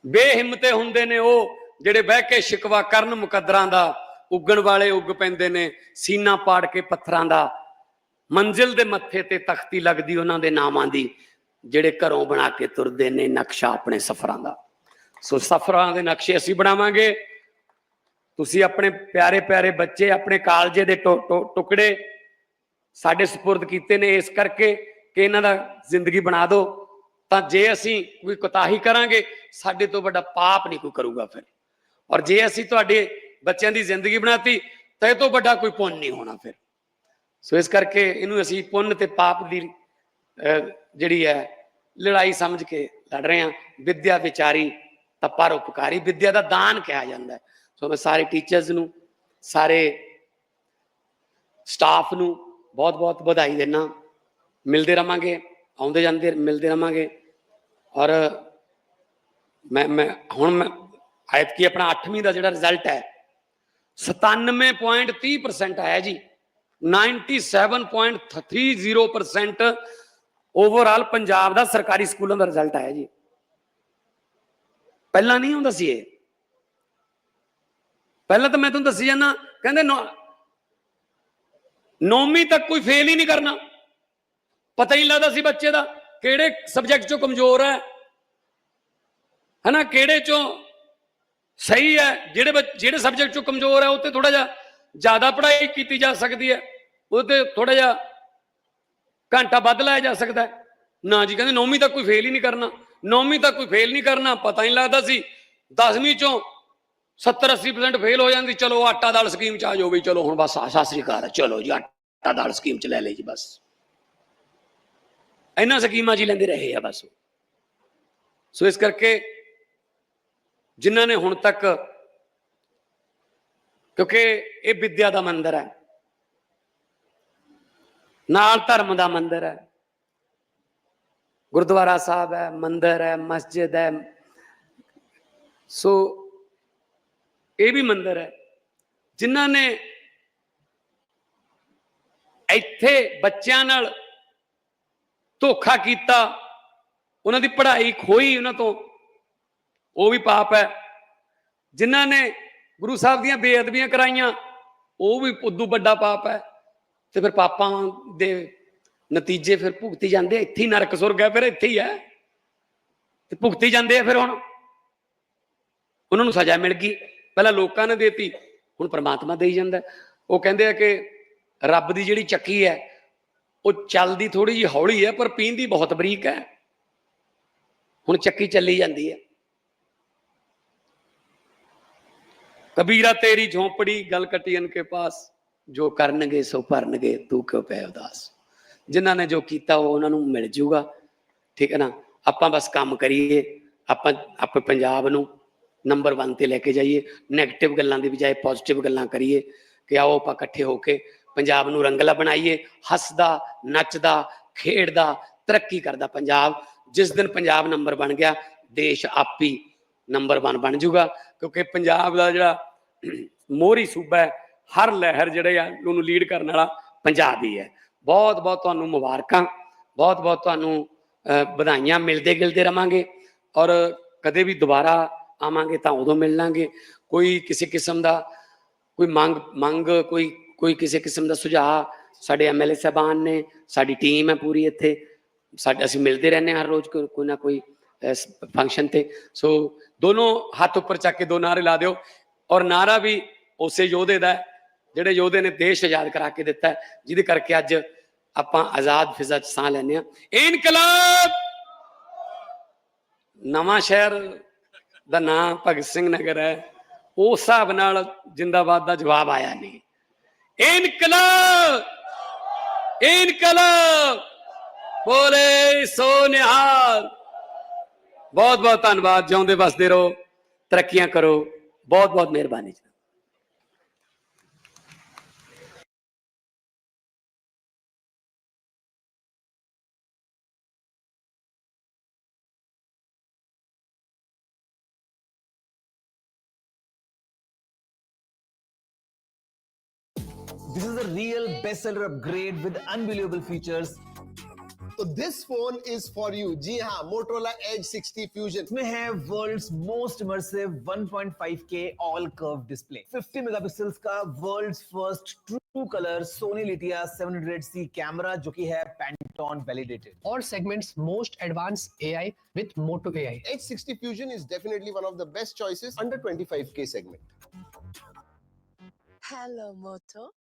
बेहिम्मते हुंदे ने ਉਹ ਜਿਹੜੇ ਬਹਿ ਕੇ ਸ਼ਿਕਵਾ ਕਰਨ ਮੁਕੱਦਰਾਂ ਦਾ, ਉੱਗਣ ਵਾਲੇ ਉੱਗ ਪੈਂਦੇ ਨੇ ਸੀਨਾ ਪਾੜ ਕੇ ਪੱਥਰਾਂ ਦਾ। ਮੰਜ਼ਿਲ ਦੇ ਮੱਥੇ ਤੇ ਤਖਤੀ ਲੱਗਦੀ ਉਹਨਾਂ ਦੇ ਨਾਮਾਂ ਦੀ, ਜਿਹੜੇ ਘਰੋਂ ਬਣਾ ਕੇ ਤੁਰਦੇ ਨੇ ਨਕਸ਼ਾ ਆਪਣੇ ਸਫ਼ਰਾਂ ਦਾ। ਸੋ ਸਫ਼ਰਾਂ ਦੇ ਨਕਸ਼ੇ ਅਸੀਂ ਬਣਾਵਾਂਗੇ। ਤੁਸੀਂ ਆਪਣੇ ਪਿਆਰੇ ਪਿਆਰੇ ਬੱਚੇ, ਆਪਣੇ ਕਾਲਜੇ ਦੇ ਟੁਕੜੇ ਸਾਡੇ ਸਪੁਰਦ ਕੀਤੇ ਨੇ ਇਸ ਕਰਕੇ ਕਿ ਇਹਨਾਂ ਦਾ ਜ਼ਿੰਦਗੀ ਬਣਾ ਦਿਓ। ਤਾਂ ਜੇ ਅਸੀਂ ਕੋਈ ਕੋਤਾਹੀ ਕਰਾਂਗੇ, ਸਾਡੇ ਤੋਂ ਵੱਡਾ ਪਾਪ ਨਹੀਂ ਕੋਈ ਕਰੂਗਾ ਫਿਰ। ਔਰ ਜੇ ਅਸੀਂ ਤੁਹਾਡੇ ਬੱਚਿਆਂ ਦੀ ਜ਼ਿੰਦਗੀ ਬਣਾਤੀ ਤਾਂ ਇਹ ਤੋਂ ਵੱਡਾ ਕੋਈ ਪੁੰਨ ਨਹੀਂ ਹੋਣਾ ਫਿਰ। ਸੋ ਇਸ ਕਰਕੇ ਇਹਨੂੰ ਅਸੀਂ ਪੁੰਨ ਤੇ ਪਾਪ ਦੀ ਜਿਹੜੀ ਹੈ ਲੜਾਈ ਸਮਝ ਕੇ ਲੜ ਰਹੇ ਹਾਂ। ਵਿਦਿਆ ਵਿਚਾਰੀ ਤਾਂ ਪਰਉਪਕਾਰੀ, ਵਿਦਿਆ ਦਾ ਦਾਨ ਕਿਹਾ ਜਾਂਦਾ ਹੈ। ਸੋ ਮੈਂ ਸਾਰੇ ਟੀਚਰਸ ਨੂੰ, ਸਾਰੇ ਸਟਾਫ ਨੂੰ ਬਹੁਤ ਬਹੁਤ ਵਧਾਈ ਦਿੰਦਾ। ਮਿਲਦੇ ਰਵਾਂਗੇ, ਆਉਂਦੇ ਜਾਂਦੇ ਮਿਲਦੇ ਰਵਾਂਗੇ। ਔਰ ਮੈਂ ਹੁਣ ਐਤਕੀ ਆਪਣਾ 8ਵੀਂ ਦਾ ਜਿਹੜਾ ਰਿਜ਼ਲਟ ਹੈ 97.30% ਆਇਆ ਜੀ। 97.30% ਓਵਰਆਲ ਪੰਜਾਬ ਦਾ ਸਰਕਾਰੀ ਸਕੂਲਾਂ ਦਾ ਰਿਜ਼ਲਟ ਆਇਆ ਜੀ। ਪਹਿਲਾਂ ਨਹੀਂ ਹੁੰਦਾ ਸੀ ਇਹ। ਪਹਿਲਾਂ ਤਾਂ ਮੈਂ ਤੁਹਾਨੂੰ ਦੱਸੀ ਜਾਂਦਾ, ਕਹਿੰਦੇ 9ਵੀਂ ਤੱਕ ਕੋਈ ਫੇਲ ਹੀ ਨਹੀਂ ਕਰਨਾ। ਪਤਾ ਹੀ ਨਹੀਂ ਲੱਗਦਾ ਸੀ ਬੱਚੇ ਦਾ ਕਿਹੜੇ ਸਬਜੈਕਟ ਚੋਂ ਕਮਜ਼ੋਰ ਹੈ ਨਾ, ਕਿਹੜੇ ਚੋਂ ਸਹੀ ਹੈ। ਜਿਹੜੇ ਸਬਜੈਕਟ ਚੋਂ ਕਮਜ਼ੋਰ ਹੈ ਉੱਤੇ ਥੋੜਾ ਜਿਹਾ ਜ਼ਿਆਦਾ ਪੜ੍ਹਾਈ ਕੀਤੀ ਜਾ ਸਕਦੀ ਹੈ, ਉਹਤੇ ਥੋੜਾ ਜਿਹਾ ਘੰਟਾ ਵੱਧ ਲਾਇਆ ਜਾ ਸਕਦਾ ਹੈ। ਨਾ ਜੀ, ਕਹਿੰਦੇ 9ਵੀਂ ਤੱਕ ਕੋਈ ਫੇਲ ਹੀ ਨਹੀਂ ਕਰਨਾ। 9ਵੀਂ ਤੱਕ ਕੋਈ ਫੇਲ ਨਹੀਂ ਕਰਨਾ, ਪਤਾ ਹੀ ਨਹੀਂ ਲੱਗਦਾ ਸੀ। 10ਵੀਂ ਚੋਂ 70-80% ਫੇਲ ਹੋ ਜਾਂਦੀ। ਚਲੋ ਆਟਾ ਦਾਲ ਸਕੀਮ ਚ ਆ ਜਾਓ ਵੀ, ਚਲੋ ਹੁਣ ਬਸ ਸਤਿ ਸ੍ਰੀ ਅਕਾਲ, ਚਲੋ ਜੀ ਆਟਾ ਦਾਲ ਸਕੀਮ ਚ ਲੈ ਲਈ ਜੀ। ਬਸ ਇਹਨਾਂ ਸਕੀਮਾਂ ਚ ਹੀ ਲੈਂਦੇ ਰਹੇ ਆ ਬਸ। ਸੋ ਇਸ ਕਰਕੇ ਜਿਨ੍ਹਾਂ ਨੇ ਹੁਣ ਤੱਕ, ਕਿਉਂਕਿ ਇਹ ਵਿਦਿਆ ਦਾ ਮੰਦਿਰ ਹੈ, ਨਾਲ ਧਰਮ ਦਾ ਮੰਦਿਰ ਹੈ, ਗੁਰਦੁਆਰਾ ਸਾਹਿਬ ਹੈ, ਮੰਦਿਰ ਹੈ, ਮਸਜਿਦ ਹੈ। ਸੋ ਇਹ ਵੀ ਮੰਦਿਰ ਹੈ। ਜਿਨ੍ਹਾਂ ਨੇ ਇੱਥੇ ਬੱਚਿਆਂ ਨਾਲ ਧੋਖਾ ਕੀਤਾ, ਉਹਨਾਂ ਦੀ ਪੜ੍ਹਾਈ ਖੋਈ ਉਹਨਾਂ ਤੋਂ, ਉਹ ਵੀ ਪਾਪ ਹੈ। ਜਿਨ੍ਹਾਂ ਨੇ ਗੁਰੂ ਸਾਹਿਬ ਦੀਆਂ ਬੇਅਦਬੀਆਂ ਕਰਾਈਆਂ, ਉਹ ਵੀ ਉਦੋਂ ਵੱਡਾ ਪਾਪ ਹੈ। ਤੇ ਫਿਰ ਪਾਪਾਂ ਦੇ ਨਤੀਜੇ ਫਿਰ ਭੁਗਤੀ ਜਾਂਦੇ। ਇੱਥੇ ਹੀ ਨਰਕ ਸੁਰਗ ਹੈ, ਫਿਰ ਇੱਥੇ ਹੀ ਹੈ ਤੇ ਭੁਗਤੀ ਜਾਂਦੇ ਆ। ਫਿਰ ਹੁਣ ਉਹਨਾਂ ਨੂੰ ਸਜ਼ਾ ਮਿਲ ਗਈ, ਪਹਿਲਾਂ ਲੋਕਾਂ ਨੇ ਦੇਤੀ, ਹੁਣ ਪਰਮਾਤਮਾ ਦੇਈ ਜਾਂਦਾ। ਉਹ ਕਹਿੰਦੇ ਆ ਕਿ ਰੱਬ ਦੀ ਜਿਹੜੀ ਚੱਕੀ ਹੈ ਉਹ ਚੱਲਦੀ ਥੋੜੀ ਜਿਹੀ ਹੌਲੀ ਹੈ, ਪਰ ਪੀਂਦੀ ਬਹੁਤ ਬਰੀਕ ਹੈ। ਹੁਣ ਚੱਕੀ ਚੱਲੀ ਜਾਂਦੀ ਹੈ। ਕਬੀਰਾ ਤੇਰੀ ਝੋਂਪੜੀ ਗਲ ਕਟੀਨ ਕੇ ਪਾਸ, ਜੋ ਕਰਨਗੇ ਸੋ ਭਰਨਗੇ, ਤੂੰ ਕਿਉਂ ਪੈ ਉਦਾਸ। ਜਿਨ੍ਹਾਂ ਨੇ ਜੋ ਕੀਤਾ ਉਹ ਉਹਨਾਂ ਨੂੰ ਮਿਲ ਜੂਗਾ, ਠੀਕ ਹੈ ਨਾ। ਆਪਾਂ ਬਸ ਕੰਮ ਕਰੀਏ, ਆਪਾਂ ਪੰਜਾਬ ਨੂੰ ਨੰਬਰ 1 ਤੇ ਲੈ ਕੇ ਜਾਈਏ। ਨੈਗੇਟਿਵ ਗੱਲਾਂ ਦੀ ਬਜਾਏ ਪੋਜ਼ਿਟਿਵ ਗੱਲਾਂ ਕਰੀਏ ਕਿ ਆਓ ਆਪਾਂ ਇਕੱਠੇ ਹੋ ਕੇ ਪੰਜਾਬ ਨੂੰ ਰੰਗਲਾ ਬਣਾਈਏ। ਹੱਸਦਾ, ਨੱਚਦਾ, ਖੇਡਦਾ, ਤਰੱਕੀ ਕਰਦਾ ਪੰਜਾਬ। ਜਿਸ ਦਿਨ ਪੰਜਾਬ ਨੰਬਰ ਬਣ ਗਿਆ, ਦੇਸ਼ ਆਪ ਹੀ ਨੰਬਰ 1 ਬਣ ਜੂਗਾ। ਕਿਉਂਕਿ ਪੰਜਾਬ ਦਾ ਜਿਹੜਾ ਮੋਹਰੀ ਸੂਬਾ ਹੈ, ਹਰ ਲਹਿਰ ਜਿਹੜੇ ਆ ਉਹਨੂੰ ਲੀਡ ਕਰਨ ਵਾਲਾ ਪੰਜਾਬ ਹੀ ਹੈ। ਬਹੁਤ ਬਹੁਤ ਤੁਹਾਨੂੰ ਮੁਬਾਰਕਾਂ, ਬਹੁਤ ਬਹੁਤ ਤੁਹਾਨੂੰ ਵਧਾਈਆਂ। ਮਿਲਦੇ ਗਿਲਦੇ ਰਵਾਂਗੇ ਔਰ ਕਦੇ ਵੀ ਦੁਬਾਰਾ ਆਵਾਂਗੇ ਤਾਂ ਉਦੋਂ ਮਿਲ ਲਾਂਗੇ। ਕੋਈ ਕਿਸੇ ਕਿਸਮ ਦਾ ਕੋਈ ਮੰਗ ਕੋਈ ਕਿਸੇ ਕਿਸਮ ਦਾ ਸੁਝਾਅ, ਸਾਡੇ MLA ਸਾਹਿਬਾਨ ਨੇ, ਸਾਡੀ ਟੀਮ ਹੈ ਪੂਰੀ ਇੱਥੇ, ਅਸੀਂ ਮਿਲਦੇ ਰਹਿੰਦੇ ਹਾਂ ਹਰ ਰੋਜ਼ ਕੋਈ ਨਾ ਕੋਈ ਫੰਕਸ਼ਨ ਤੇ। ਸੋ ਦੋਨੋਂ ਹੱਥ ਉੱਪਰ ਚੱਕ ਕੇ 2 ਨਾਰੇ ਲਾ ਦਿਓ। ਔਰ ਨਾਰਾ ਵੀ ਉਸੇ ਯੋਧੇ ਦਾ, ਜਿਹੜੇ ਯੋਧੇ ਨੇ ਦੇਸ਼ ਆਜ਼ਾਦ ਕਰਾ ਕੇ ਦਿੱਤਾ, ਜਿਹਦੇ ਕਰਕੇ ਅੱਜ ਆਪਾਂ ਆਜ਼ਾਦ ਫਿਜ਼ਾ 'ਚ ਸਾਹ ਲੈਂਦੇ ਹਾਂ। ਇਨਕਲਾਬ। ਨਵਾਂ ਸ਼ਹਿਰ ਦਾ ਨਾਮ ਭਗਤ ਸਿੰਘ ਨਗਰ ਹੈ, ਉਸ ਹਿਸਾਬ ਨਾਲ ਜਿੰਦਾਬਾਦ ਦਾ ਜਵਾਬ ਆਇਆ ਨਹੀਂ। ਇਨਕਲਾਬ ਇਨਕਲਾਬ ਬੋਲੇ ਸੋ ਨਿਹਾਲ। ਬਹੁਤ ਬਹੁਤ ਧੰਨਵਾਦ। ਜਿਉਂਦੇ ਵਸਦੇ ਰਹੋ, ਤਰੱਕੀਆਂ ਕਰੋ। ਬਹੁਤ ਬਹੁਤ ਮਿਹਰਬਾਨੀ। This is a real bestseller upgrade with unbelievable features. तो this phone is for you। जी हाँ, Motorola Edge 60 Fusion। इसमें है world's most immersive 1.5K all curved display, 50 megapixels का world's first true color Sony Litia 700C camera जो कि है Pantone validated, और segments most advanced AI with Moto AI। Edge 60 Fusion is definitely one of the best choices under 25K segment। Hello, Moto.